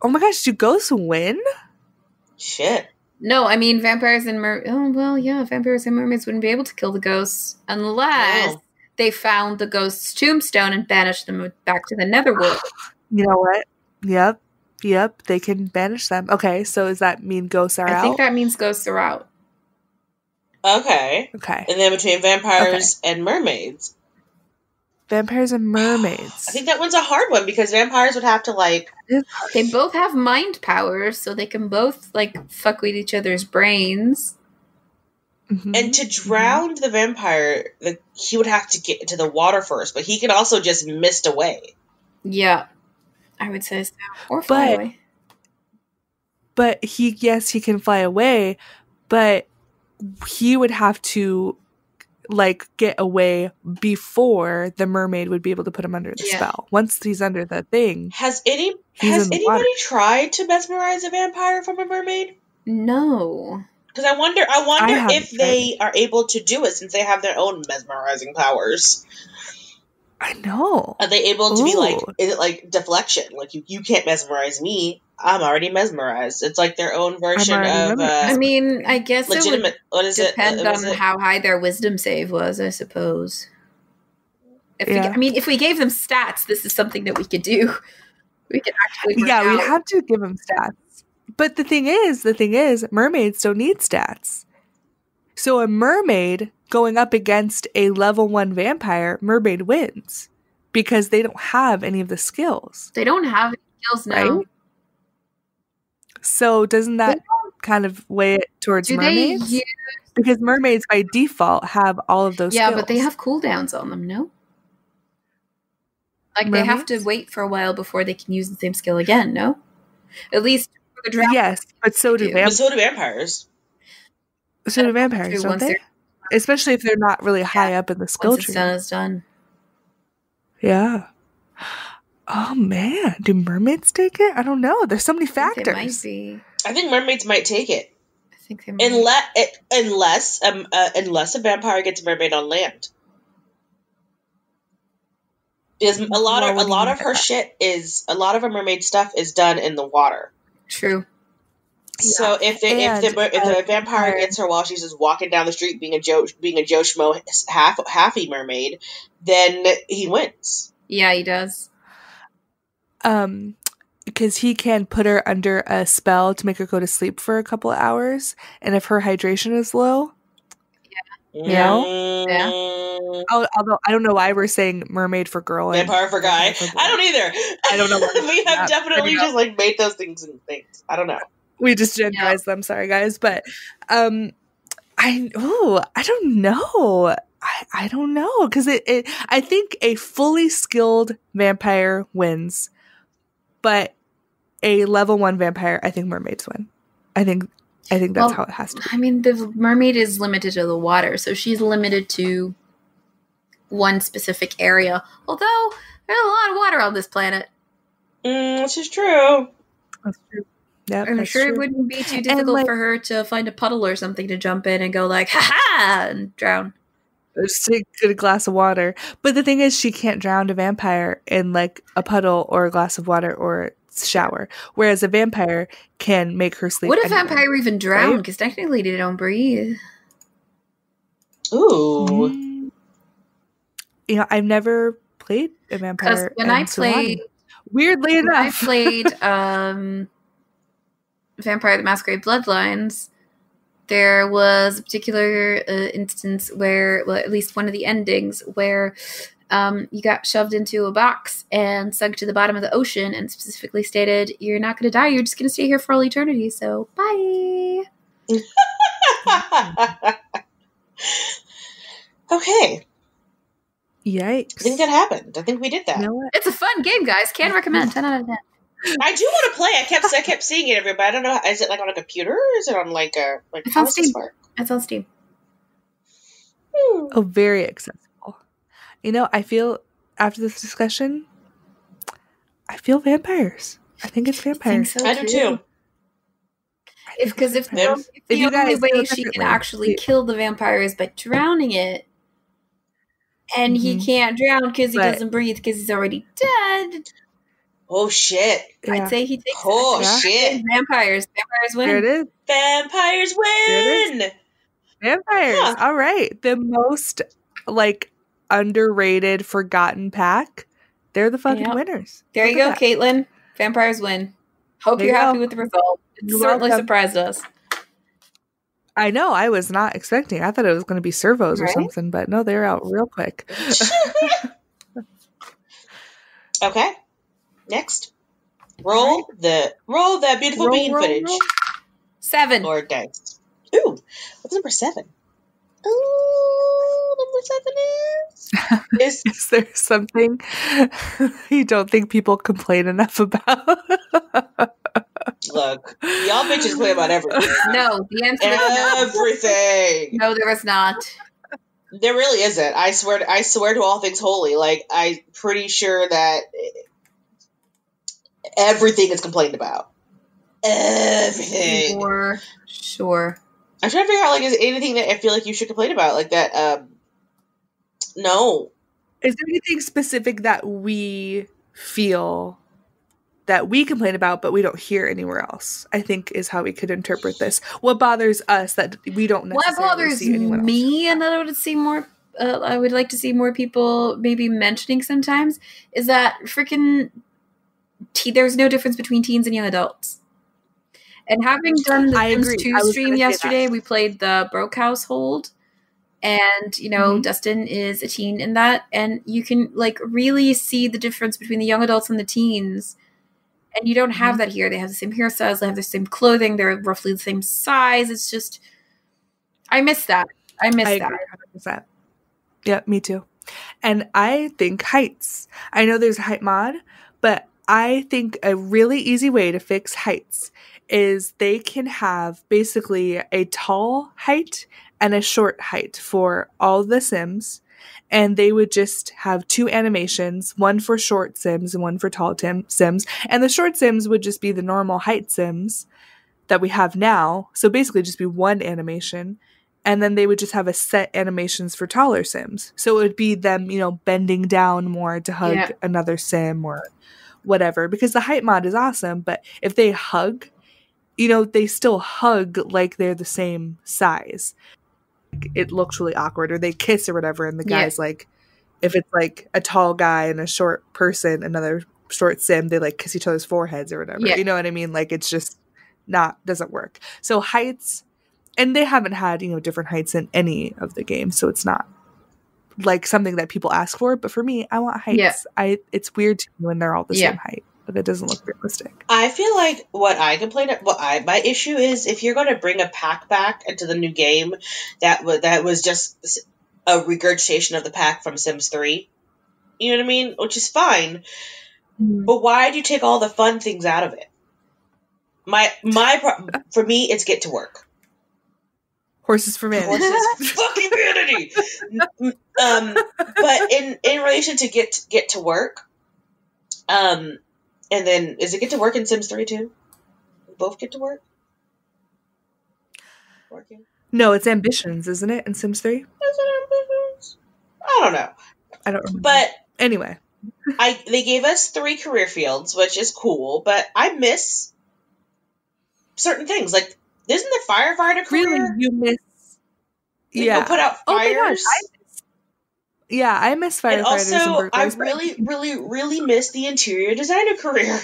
my gosh! Do ghosts win? Shit. No, I mean vampires and vampires and mermaids wouldn't be able to kill the ghosts unless they found the ghost's tombstone and banished them back to the netherworld. You know what? Yep. They can banish them. Okay, so does that mean ghosts are out? I think that means ghosts are out. Okay. And then between vampires and mermaids. Vampires and mermaids. I think that one's a hard one because vampires would have to They both have mind powers, so they can both fuck with each other's brains. Mm-hmm. And to drown the vampire, he would have to get into the water first, but he can also just mist away. Yeah, I would say so. Or fly away. But he can fly away, but he would have to get away before the mermaid would be able to put him under the spell. Once he's under the thing. Has anybody tried to mesmerize a vampire from a mermaid? No. Because I wonder if they are able to do it since they have their own mesmerizing powers. I know. Are they able to be is it deflection? You can't mesmerize me. I'm already mesmerized. It's their own version of. I mean, I guess legitimate. It would depend on how high their wisdom save was, I suppose. If we gave them stats, this is something that we could do. We could actually. We'd have to give them stats. But the thing is, mermaids don't need stats. So a mermaid going up against a level 1 vampire, mermaid wins because they don't have any of the skills. They don't have any skills now. Right? So doesn't that kind of weigh it towards mermaids? Because mermaids by default have all of those skills. Yeah, but they have cooldowns on them, no? Mermaids? They have to wait for a while before they can use the same skill again, no? At least for the drown. Yes, but so do vampires. So do vampires. So do vampires, don't they? Especially if they're not really high up in the skill tree. Once it's done. Yeah. Oh man, do mermaids take it? I don't know. There's so many factors. They might be. I think mermaids might take it. I think they might. Unless a vampire gets a mermaid on land. Because a lot of her mermaid stuff is done in the water. True. So if the vampire gets her while she's just walking down the street being a Joe Schmo halfy mermaid, then he wins. Yeah, he does. Because he can put her under a spell to make her go to sleep for a couple of hours, and if her hydration is low, Although I don't know why we're saying mermaid for girl, vampire for guy. I don't either. I don't know. We have definitely just made those things and things. I don't know. We just genderized them. Sorry, guys, but I don't know. I don't know because I think a fully skilled vampire wins, but a level 1 vampire, I think mermaids win. I think that's how it has to be. I mean, the mermaid is limited to the water, so she's limited to one specific area. Although there's a lot of water on this planet. This is true. That's true. Yeah, I'm sure it wouldn't be too difficult for her to find a puddle or something to jump in and go ha-ha, and drown. Just take a glass of water. But the thing is, she can't drown a vampire in a puddle or a glass of water or shower. Whereas a vampire can make her sleep. Would a vampire even drown? Because technically they don't breathe. Ooh. I've never played a vampire. Because when I played Weirdly enough. I played Vampire the Masquerade Bloodlines. There was a particular instance where, well, at least one of the endings, where you got shoved into a box and sunk to the bottom of the ocean and specifically stated, you're not going to die, you're just going to stay here for all eternity, so bye. Okay. Yikes. I think that happened. I think we did that. You know what? It's a fun game, guys. Can recommend. 10 out of 10. I do want to play. I kept seeing it everywhere, but I don't know. Is it like on a computer or is it on like a It's how on does this Steam. work? It's on Steam. Oh, very accessible. You know, I feel after this discussion, I feel vampires. I think it's vampires. so I do too. Because if the you only guys way feel she can differently, actually kill the vampire is by drowning it, and he can't drown because he doesn't breathe because he's already dead. Oh shit! Yeah. I'd say he takes. Shit! Vampires win. There it is. Vampires win. Vampires. Huh. All right. The most underrated, forgotten pack. They're the fucking winners. There you go, Caitlin. Vampires win. Hope you're happy with the result. It certainly surprised us. I know. I was not expecting. I thought it was going to be servos or something, but no, they're out real quick. Okay. Next. Roll that beautiful bean footage. 7. Or dice. Ooh, what's number 7? Number 7 is... Is there something you don't think people complain enough about? Look, y'all bitches complain about everything. No, the answer is no. Everything. No, there is not. There really isn't. I swear to all things holy. Like, I'm pretty sure that everything is complained about. Everything. Sure. I'm trying to figure out, like, is there anything that I feel like you should complain about? Like that, no. Is there anything specific that we feel that we complain about, but we don't hear anywhere else? I think is how we could interpret this. What bothers us that we don't necessarily see anyone else? What bothers me, and that I would like to see more people maybe mentioning sometimes, is that freaking there's no difference between teens and young adults. And having done the Sims 2 stream yesterday, we played the Broke Household. And, Dustin is a teen in that. And you can, really see the difference between the young adults and the teens. And you don't have that here. They have the same hairstyles. They have the same clothing. They're roughly the same size. It's just... I miss that. I agree 100%. Yeah, me too. And I think heights. I know there's a height mod, but I think a really easy way to fix heights is they can have basically a tall height and a short height for all the Sims. And they would just have 2 animations, one for short Sims and one for tall Sims. And the short Sims would just be the normal height Sims that we have now. So basically just be one animation. And then they would just have a set animations for taller Sims. So it would be them, bending down more to hug another Sim or whatever. Because the height mod is awesome. But if they hug, they still hug like they're the same size. It looks really awkward, or they kiss or whatever, and the guy's like, if it's like a tall guy and a short person, another short Sim, they kiss each other's foreheads or whatever. You know what I mean? It's just doesn't work. So heights, and they haven't had different heights in any of the games, so it's not something that people ask for. But for me, I want heights. It's weird to me when they're all the same height. That doesn't look realistic. I feel like my issue is if you're going to bring a pack back into the new game that was just a regurgitation of the pack from Sims 3, you know what I mean? Which is fine, but why do you take all the fun things out of it? For me, it's get to work. Horses for vanity. Horses fucking vanity. But in relation to get to work, and then, is it get to work in Sims 3 too? Both get to work? Working? No, it's ambitions, isn't it, in Sims 3? Is it ambitions? I don't know. I don't remember. But anyway. They gave us 3 career fields, which is cool, but I miss certain things. Isn't the firefighter career? Really? You miss... Go put out fires? Yeah, I miss firefighters. And also, and I really miss the interior designer career.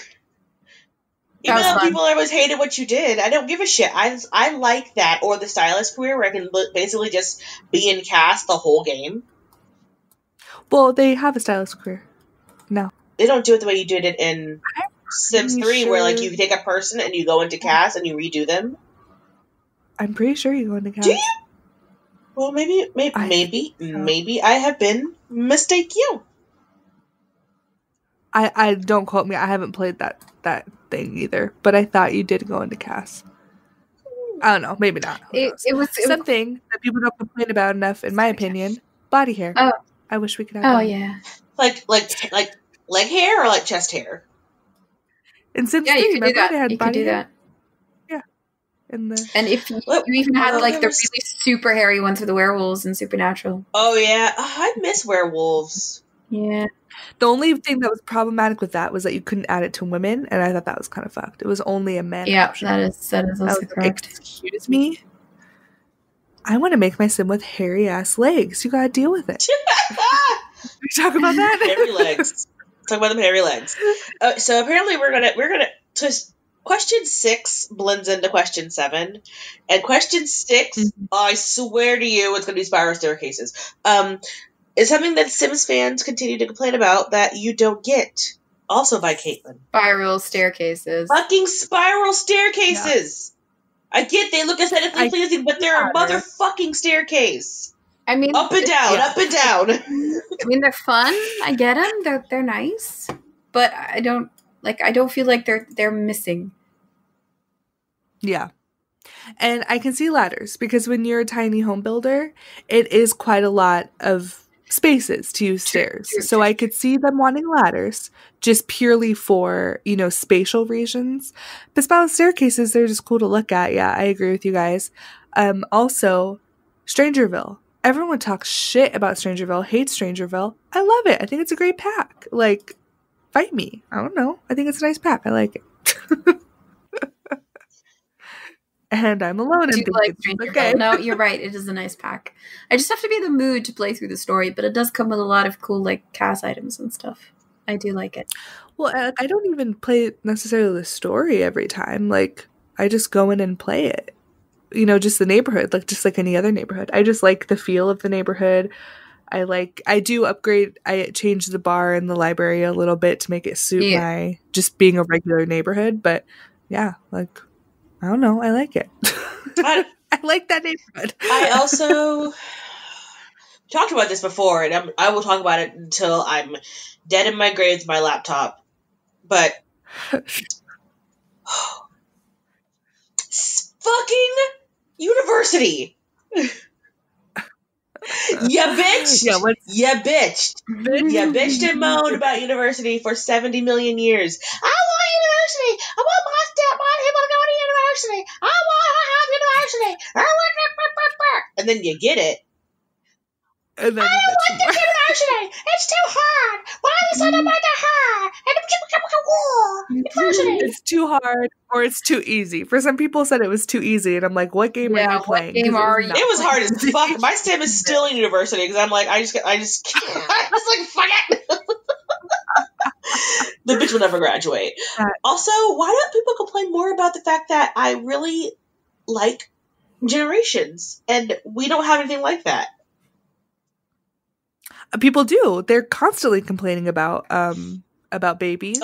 Even though people always hated what you did, I don't give a shit. I like that, or the stylist career where I can basically just be in cast the whole game. Well, they have a stylist career. No. They don't do it the way you did it in Sims 3, where like you take a person and you go into cast and you redo them. I'm pretty sure you go into cast. Do you? Well, maybe I have been mistaken. I don't quote me. I haven't played that thing either, but I thought you did go into cast. I don't know. Maybe not. It was something that people don't complain about enough, in my opinion. Body hair. Oh, I wish we could have. Oh yeah. Like leg hair or like chest hair. In Sims 3, you could do that. They had you body could do hair. that. Yeah. And if you even had like the really super hairy ones for the werewolves in Supernatural. Oh yeah, I miss werewolves. Yeah. The only thing that was problematic with that was that you couldn't add it to women, and I thought that was kind of fucked. It was only a man. Yeah, option. that is also correct. Excuse me? I want to make my sim with hairy ass legs. You gotta deal with it. We talk about that? Hairy legs. Talk about them hairy legs. So apparently we're gonna question 6 blends into question 7, and question 6, I swear to you, it's gonna be spiral staircases. Is something that Sims fans continue to complain about that you don't get. Also by Caitlin. Spiral staircases. Fucking spiral staircases! Yeah. I get they look aesthetically pleasing, but they're a motherfucking staircase. I mean, up and down, up and down. I mean, they're fun. I get them. They're nice, but I don't feel like they're missing. Yeah. And I can see ladders because when you're a tiny home builder, it is quite a lot of spaces to use stairs. So I could see them wanting ladders just purely for, spatial reasons. But spiral staircases, they're just cool to look at. Yeah, I agree with you guys. Also, Strangerville. Everyone talks shit about Strangerville, hates Strangerville. I love it. I think it's a great pack. Like, fight me. I don't know. I think it's a nice pack. I like it. And I'm alone. Do you like Strangerville? Okay. No, you're right. It is a nice pack. I just have to be in the mood to play through the story, but it does come with a lot of cool, cast items and stuff. I do like it. Well, I don't even play necessarily the story every time. I just go in and play it. Just the neighborhood, just like any other neighborhood. I just like the feel of the neighborhood. I do upgrade. I change the bar in the library a little bit to make it suit my just being a regular neighborhood. But yeah, I don't know. I like it. I like that neighborhood. I also talked about this before, and I will talk about it until I'm dead in my grave with my laptop. But fucking university. Ya bitched. Ya bitched. Ya bitched and moaned about university for 70 million years. I want university. I want my stepmom to go to university. I want to have university. And then you get it. And then I don't want this university. It's too hard. Why is it about the hard? University. It's too hard or it's too easy. For some people said it was too easy, and I'm like, what game are you playing? It was hard as fuck. My sim is still in university because I'm like, I just fuck it. The bitch will never graduate. Also, why don't people complain more about the fact that I really like Generations and we don't have anything like that? People do. They're constantly complaining about babies.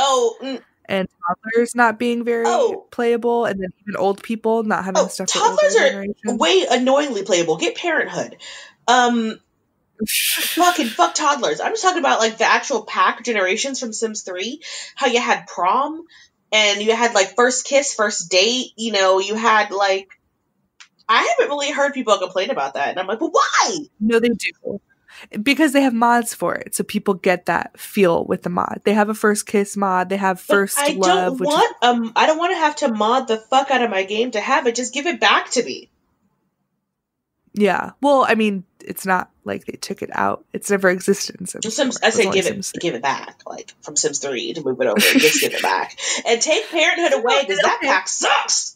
And toddlers not being very playable, and then even old people not having stuff for older generations. Toddlers are way annoyingly playable. Get Parenthood. Fucking fuck toddlers. I'm just talking about the actual pack Generations from Sims 3. How you had prom, and you had first kiss, first date. You had I haven't really heard people complain about that, and I'm like, well, why? No, they do. Because they have mods for it, so people get that feel with the mod. They have a first kiss mod. They have first love. I don't want to have to mod the fuck out of my game to have it. Just give it back to me. Yeah. Well, I mean, it's not like they took it out. It's never existed in Sims. I say give it back, from Sims 3 to move it over. Just give it back and take Parenthood away because that pack sucks.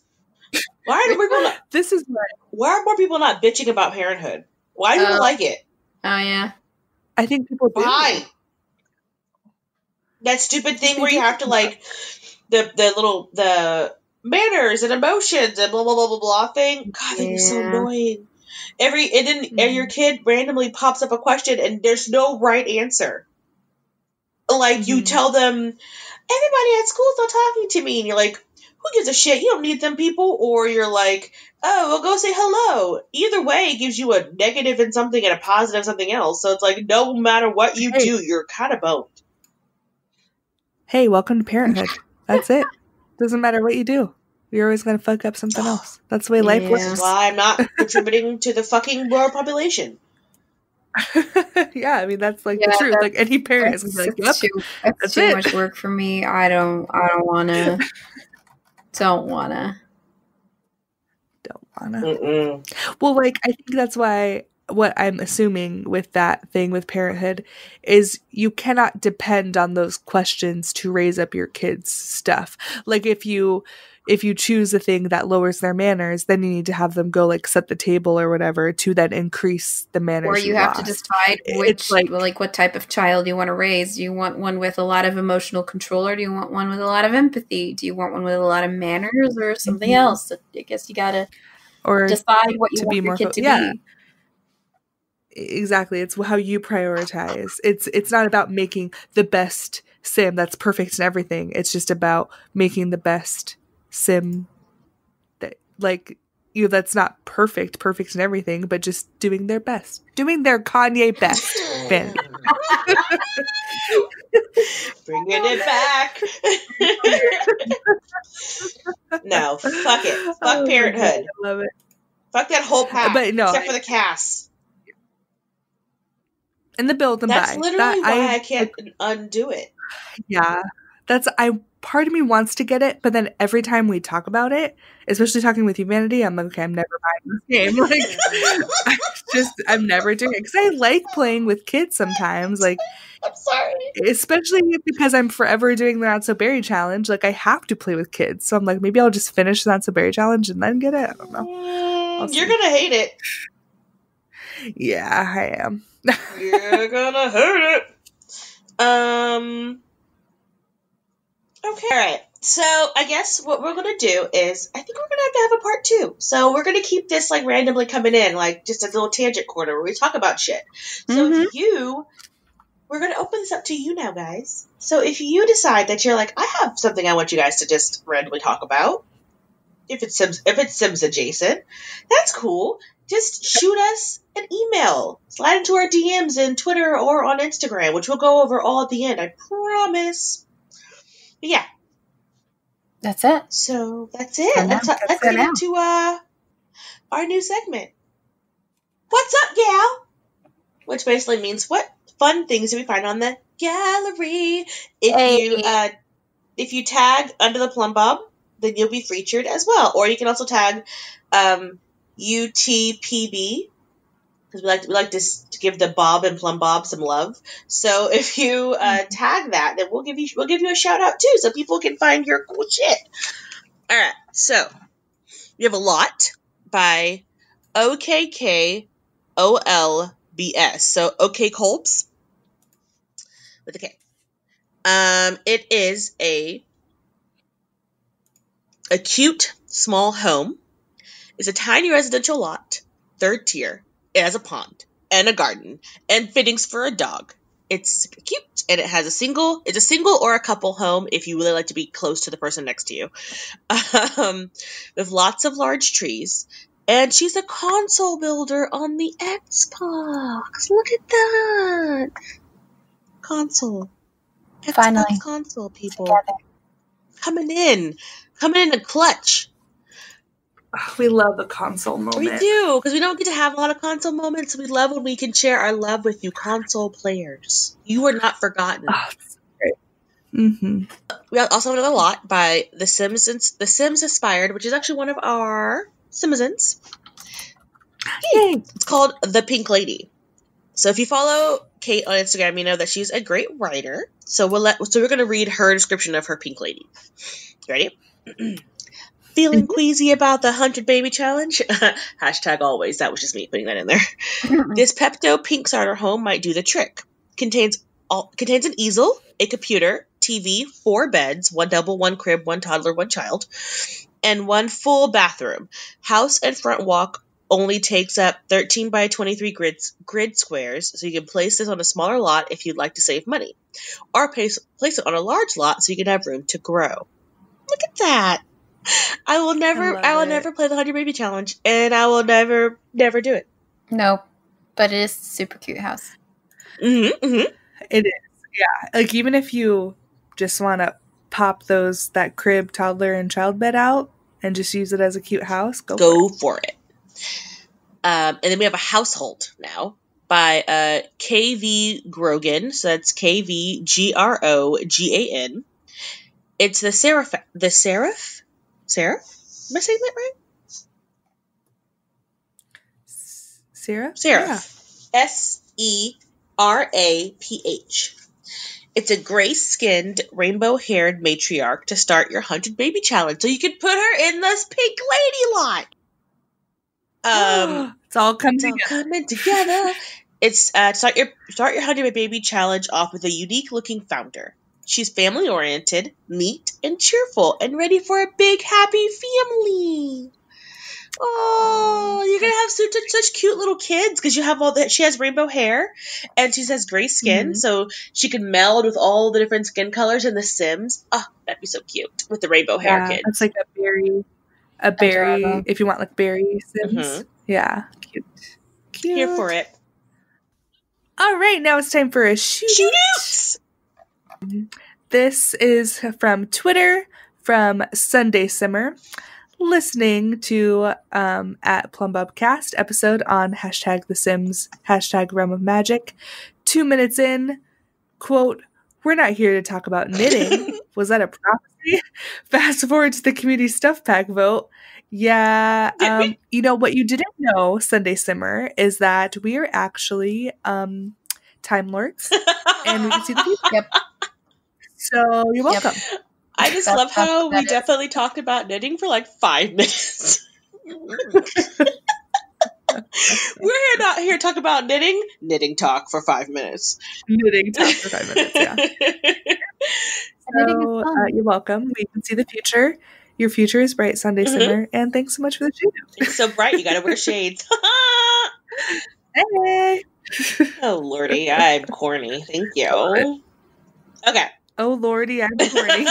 Why are more people not? Why are more people not bitching about Parenthood? Why do people like it? Oh, yeah. I think people do. Why? That stupid thing where you have to like the manners and emotions and blah blah blah blah blah thing. God, that'd be so annoying. And your kid randomly pops up a question and there's no right answer. Like you tell them, everybody at school's not talking to me, and you're like, who gives a shit? You don't need them people. Or you're like, oh, well, go say hello. Either way, it gives you a negative in something and a positive something else. So it's like, no matter what you do, you're kind of boned. Hey, welcome to parenthood. That's it. Doesn't matter what you do. You're always going to fuck up something else. That's the way life works. That's why I'm not contributing to the fucking world population. Yeah, I mean, that's like the truth. Like any parent is going to be like, yep, that's too much work for me. I don't want to. Don't want to. Well, like, I think that's why what I'm assuming with that thing with parenthood is you cannot depend on those questions to raise up your kids' stuff. Like if you choose a thing that lowers their manners, then you need to have them go like set the table or whatever to then increase the manners. Or you have to decide which like what type of child you want to raise. Do you want one with a lot of emotional control, or do you want one with a lot of empathy? Do you want one with a lot of manners or something else? I guess you gotta decide what you want your kid to be. Exactly. It's how you prioritize. It's not about making the best sim that's perfect in everything. It's just about making the best sim that that's not perfect in everything, but just doing their best. Doing their Kanye best. Fan. Bringing it back. No, fuck it. Fuck parenthood. I love it. Fuck that whole pack. But no, except for the cast. And the build and buy. That's literally why I can't undo it. Yeah. Part of me wants to get it, but then every time we talk about it, especially talking with humanity, I'm like, okay, I'm never buying this game. Like, I'm never doing it. Because I like playing with kids sometimes. Like, I'm sorry. Especially because I'm forever doing the Not So Berry challenge. Like, I have to play with kids. So I'm like, maybe I'll just finish the Not So Berry challenge and then get it. I don't know. You're going to hate it. Yeah, I am. You're gonna hurt it. Okay. All right. So I guess what we're gonna do is I think we're gonna have a part 2. So we're gonna keep this like randomly coming in, like just a little tangent corner where we talk about shit. So we're gonna open this up to you now, guys. So if you decide that you're like, I have something I want you guys to just randomly talk about, if it's Sims adjacent, that's cool. Just shoot us an email. Slide into our DMs in Twitter or on Instagram, which we'll go over all at the end, I promise. But yeah. That's it. So that's it. Let's get into our new segment. What's up, gal? Which basically means what fun things do we find on the gallery. If you tag Under the Plumbob, then you'll be featured as well. Or you can also tag UTPB, because we like to give the Bob and Plumbob some love. So if you tag that, then we'll give you a shout out too, so people can find your cool shit. All right, so we have a lot by OKKOLBS. So OK Colbs with a K. It is a cute small home. It's a tiny residential lot, 3rd tier. It has a pond and a garden and fittings for a dog. It's cute, and it's a single or a couple home if you really like to be close to the person next to you. With lots of large trees. And she's a console builder on the Xbox. Look at that. Console. Finally. Xbox console, people. Together. Coming in a clutch. We love a console moment. We do, because we don't get to have a lot of console moments. We love when we can share our love with you, console players. You are not forgotten. Oh, that's great. Mm-hmm. We also have another lot by The Sims Inspired, which is actually one of our Simizens. Yay. It's called The Pink Lady. So if you follow Kate on Instagram, you know that she's a great writer. So we're going to read her description of her Pink Lady. Ready? Feeling queasy about the 100 baby challenge? Hashtag always. That was just me putting that in there. This Pepto pink starter home might do the trick. Contains an easel, a computer, TV, 4 beds, 1 double, 1 crib, 1 toddler, 1 child, and 1 full bathroom. House and front walk only takes up 13 by 23 grid squares, so you can place this on a smaller lot if you'd like to save money. Or place it on a large lot so you can have room to grow. Look at that. I will never play the 100 baby challenge, and I will never do it. No, but it is a super cute house. Mm-hmm, mm-hmm. It is, yeah. Like, even if you just want to pop that crib, toddler, and child bed out and just use it as a cute house, go for it. And then we have a household now by K.V. Grogan. So that's K.V.Grogan. It's the Seraph? Am I saying that right? Seraph? Yeah. Seraph. It's a gray-skinned, rainbow-haired matriarch to start your 100 baby challenge. So you can put her in this pink lady lot. It's all coming together. It's start your 100 baby challenge off with a unique looking founder. She's family oriented, neat, and cheerful, and ready for a big happy family. Oh, you're gonna have such cute little kids because you have all that. She has rainbow hair, and she has gray skin, so she can meld with all the different skin colors in The Sims. Oh, that'd be so cute with the rainbow hair kids. It's like a berry. Adorable. If you want like berry Sims. Mm-hmm. Yeah. Cute. Here for it. All right, now it's time for a shoot. This is from Twitter, from Sunday Simmer, listening to at Plumbobcast episode on hashtag The Sims, hashtag Realm of Magic. 2 minutes in, quote, "We're not here to talk about knitting." Was that a prophecy? Fast forward to the community stuff pack vote. Yeah, you know what you didn't know, Sunday Simmer, is that we are actually Time Lords, and we can see the future. Yep. So you're welcome. Yep. I just love how we definitely talked about knitting for like 5 minutes. We're not here to talk about knitting. Knitting talk for 5 minutes. Knitting talk for 5 minutes, yeah. So you're welcome. We can see the future. Your future is bright, Sunday Simmer, and thanks so much for the shade. It's so bright, you gotta wear shades. Hey! Oh, Lordy, I'm corny. Thank you. Okay. Oh, Lordy, I'm corny.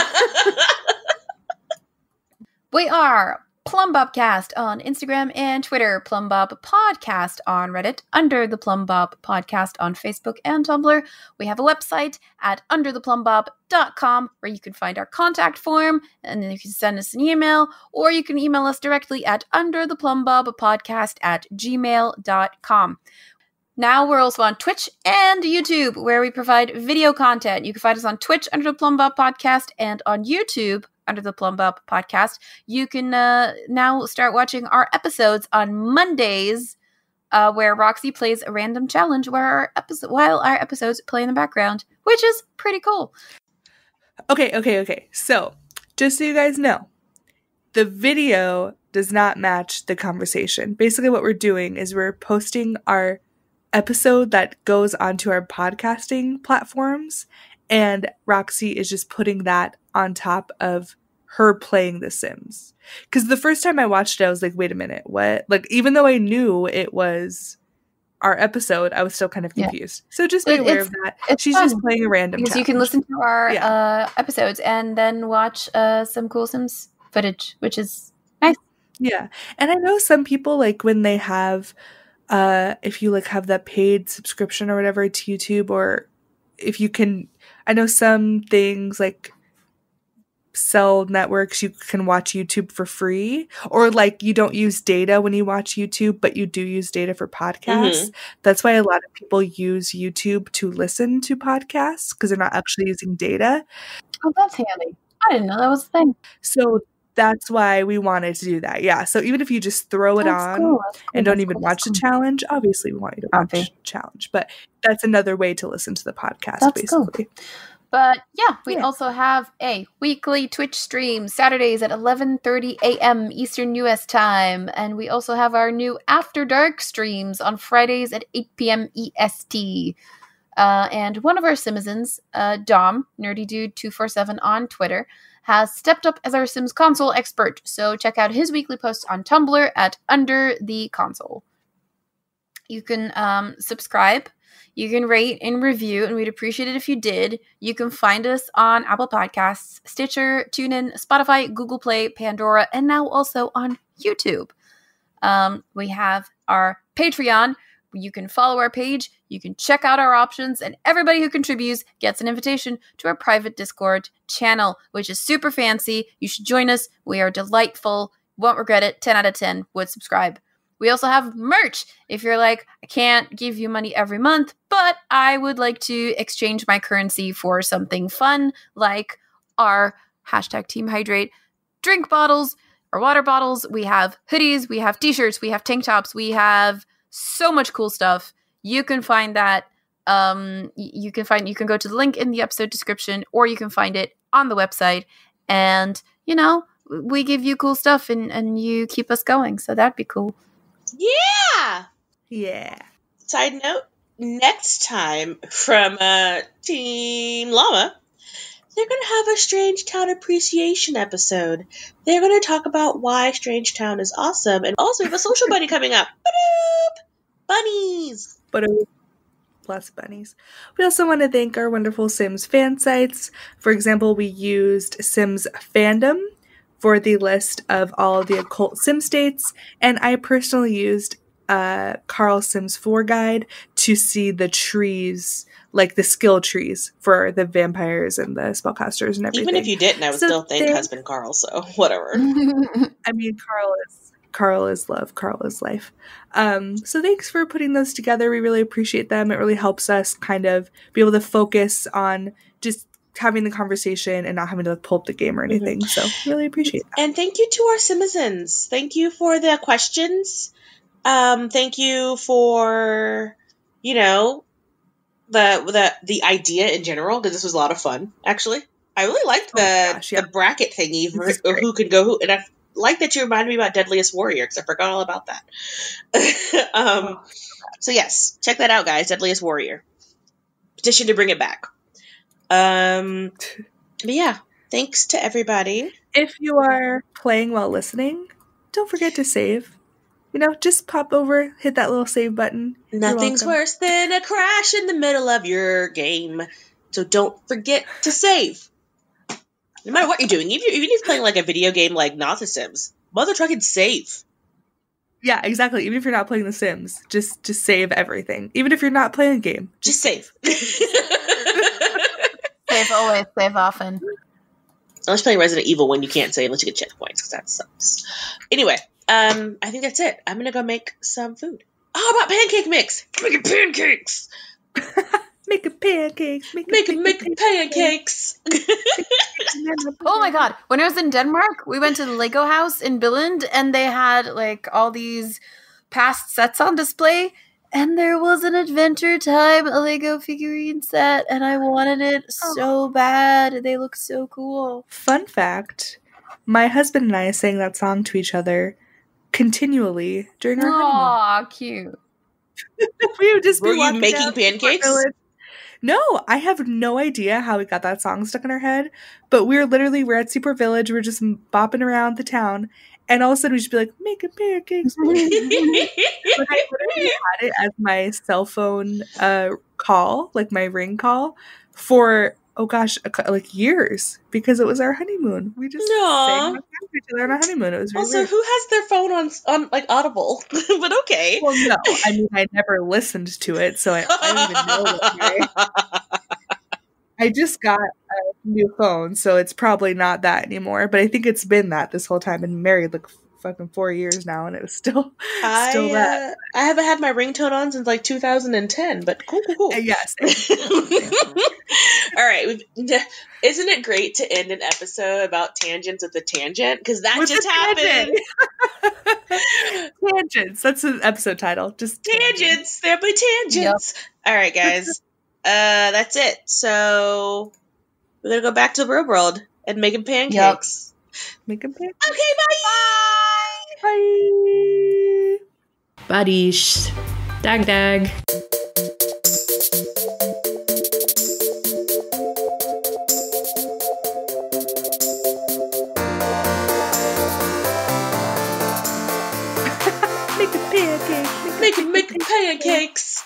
We are Plumbobcast on Instagram and Twitter, Plumbob Podcast on Reddit, Under the Plumbob Podcast on Facebook and Tumblr. We have a website at undertheplumbob.com where you can find our contact form, and then you can send us an email, or you can email us directly at undertheplumbobpodcast@gmail.com. Now we're also on Twitch and YouTube, where we provide video content. You can find us on Twitch under the Plumbob Podcast, and on YouTube under the Plumbob Podcast. You can now start watching our episodes on Mondays, where Roxy plays a random challenge while our episodes play in the background, which is pretty cool. Okay. So, just so you guys know, the video does not match the conversation. Basically, what we're doing is we're posting our episode that goes onto our podcasting platforms, and Roxy is just putting that on top of her playing The Sims. Because the first time I watched it, I was like, wait a minute, what? Like, even though I knew it was our episode, I was still kind of confused. Yeah. So just be aware of that. She's fun. Just playing a random because challenge. You can listen to our episodes and then watch some cool Sims footage, which is nice. Yeah. And I know some people, like, when they have, if you, like, have that paid subscription or whatever to YouTube, or if you can, I know some things, like, cell networks, you can watch YouTube for free, or like you don't use data when you watch YouTube, but you do use data for podcasts. That's why a lot of people use YouTube to listen to podcasts, because they're not actually using data. Oh, that's handy. I didn't know that was a thing. So that's why we wanted to do that. Yeah. So even if you just throw it on and don't even watch the challenge, obviously we want you to watch the challenge, but that's another way to listen to the podcast, basically. Cool. But yeah, we also have a weekly Twitch stream Saturdays at 11:30 a.m. Eastern US time. And we also have our new After Dark streams on Fridays at 8 p.m. EST. And one of our Simizens, Dom, NerdyDude247 on Twitter, has stepped up as our Sims console expert. So check out his weekly posts on Tumblr at Under the Console. You can subscribe. You can rate and review, and we'd appreciate it if you did. You can find us on Apple Podcasts, Stitcher, TuneIn, Spotify, Google Play, Pandora, and now also on YouTube. We have our Patreon. You can follow our page. You can check out our options, and everybody who contributes gets an invitation to our private Discord channel, which is super fancy. You should join us. We are delightful. Won't regret it. 10 out of 10 would subscribe. We also have merch. If you're like, I can't give you money every month, but I would like to exchange my currency for something fun, like our #TeamHydrate drink bottles or water bottles. We have hoodies, we have t-shirts, we have tank tops, we have so much cool stuff. You can find that. You can go to the link in the episode description, or you can find it on the website. And, we give you cool stuff and you keep us going. So that'd be cool. Yeah. Side note, next time from Team Llama, they're going to have a Strange Town appreciation episode. They're going to talk about why Strange Town is awesome. And also, we have a social bunny coming up. Ba-doop! Bunnies! Ba-doop. Plus bunnies. We also want to thank our wonderful Sims fan sites. For example, we used Sims Fandom for the list of all the occult sim states, and I personally used Carl Sims 4 guide to see the trees, like the skill trees for the vampires and the spellcasters and everything. Even if you didn't, I would still thank husband Carl, so whatever. I mean, Carl is love. Carl is life. So thanks for putting those together. We really appreciate them. It really helps us kind of be able to focus on just having the conversation and not having to pull up the game or anything. So really appreciate that. And thank you to our Simizens. Thank you for the questions. Thank you for, the idea in general, because this was a lot of fun, actually. I really liked the bracket thingy for who could go who, and I like that you reminded me about Deadliest Warrior, because I forgot all about that. So yes, check that out, guys. Deadliest Warrior. Petition to bring it back. But yeah, thanks to everybody. If you are playing while listening, don't forget to save. Just pop over, hit that little save button. Nothing's worse than a crash in the middle of your game. So don't forget to save. No matter what you're doing, even if you're playing like a video game like not the Sims, mother trucking save. Yeah, exactly. Even if you're not playing The Sims, just save everything. Even if you're not playing a game, just save. Save always, save often. Unless you're playing Resident Evil when you can't save unless you get checkpoints, because that sucks. Anyway, I think that's it. I'm gonna go make some food. Oh, how about pancake mix? Making pancakes. Making pancakes. Making pancakes. Oh my god! When I was in Denmark, we went to the Lego house in Billund, and they had like all these past sets on display. And there was an Adventure Time Lego figurine set, and I wanted it so bad. They look so cool. Fun fact, my husband and I sang that song to each other continually during our honeymoon. Aw, cute. We would just Were you making pancakes? No, I have no idea how we got that song stuck in our head, but we're at Super Village, we're just bopping around the town, and all of a sudden we just be like, making pancakes. But I literally had it as my cell phone call, like my ring call, for, like years, because it was our honeymoon. We just sang to each other on our honeymoon. It was really also, weird. who has their phone on like Audible? But okay. Well, no, I mean, I never listened to it, so I don't even know what I just got a new phone, so it's probably not that anymore. But I think it's been that this whole time. Been married like fucking 4 years now, and it was still that. I haven't had my ringtone on since like 2010, but cool. Yes. All right. Isn't it great to end an episode about tangents with a tangent? Because that with just happened. Tangents. That's an episode title. Just tangents. They're my tangents. Yep. All right, guys. That's it. So We're going to go back to the real world and making pancakes. Yep. Making pancakes. Okay, bye! Bye! Buddies. Dag dag. Making pancakes.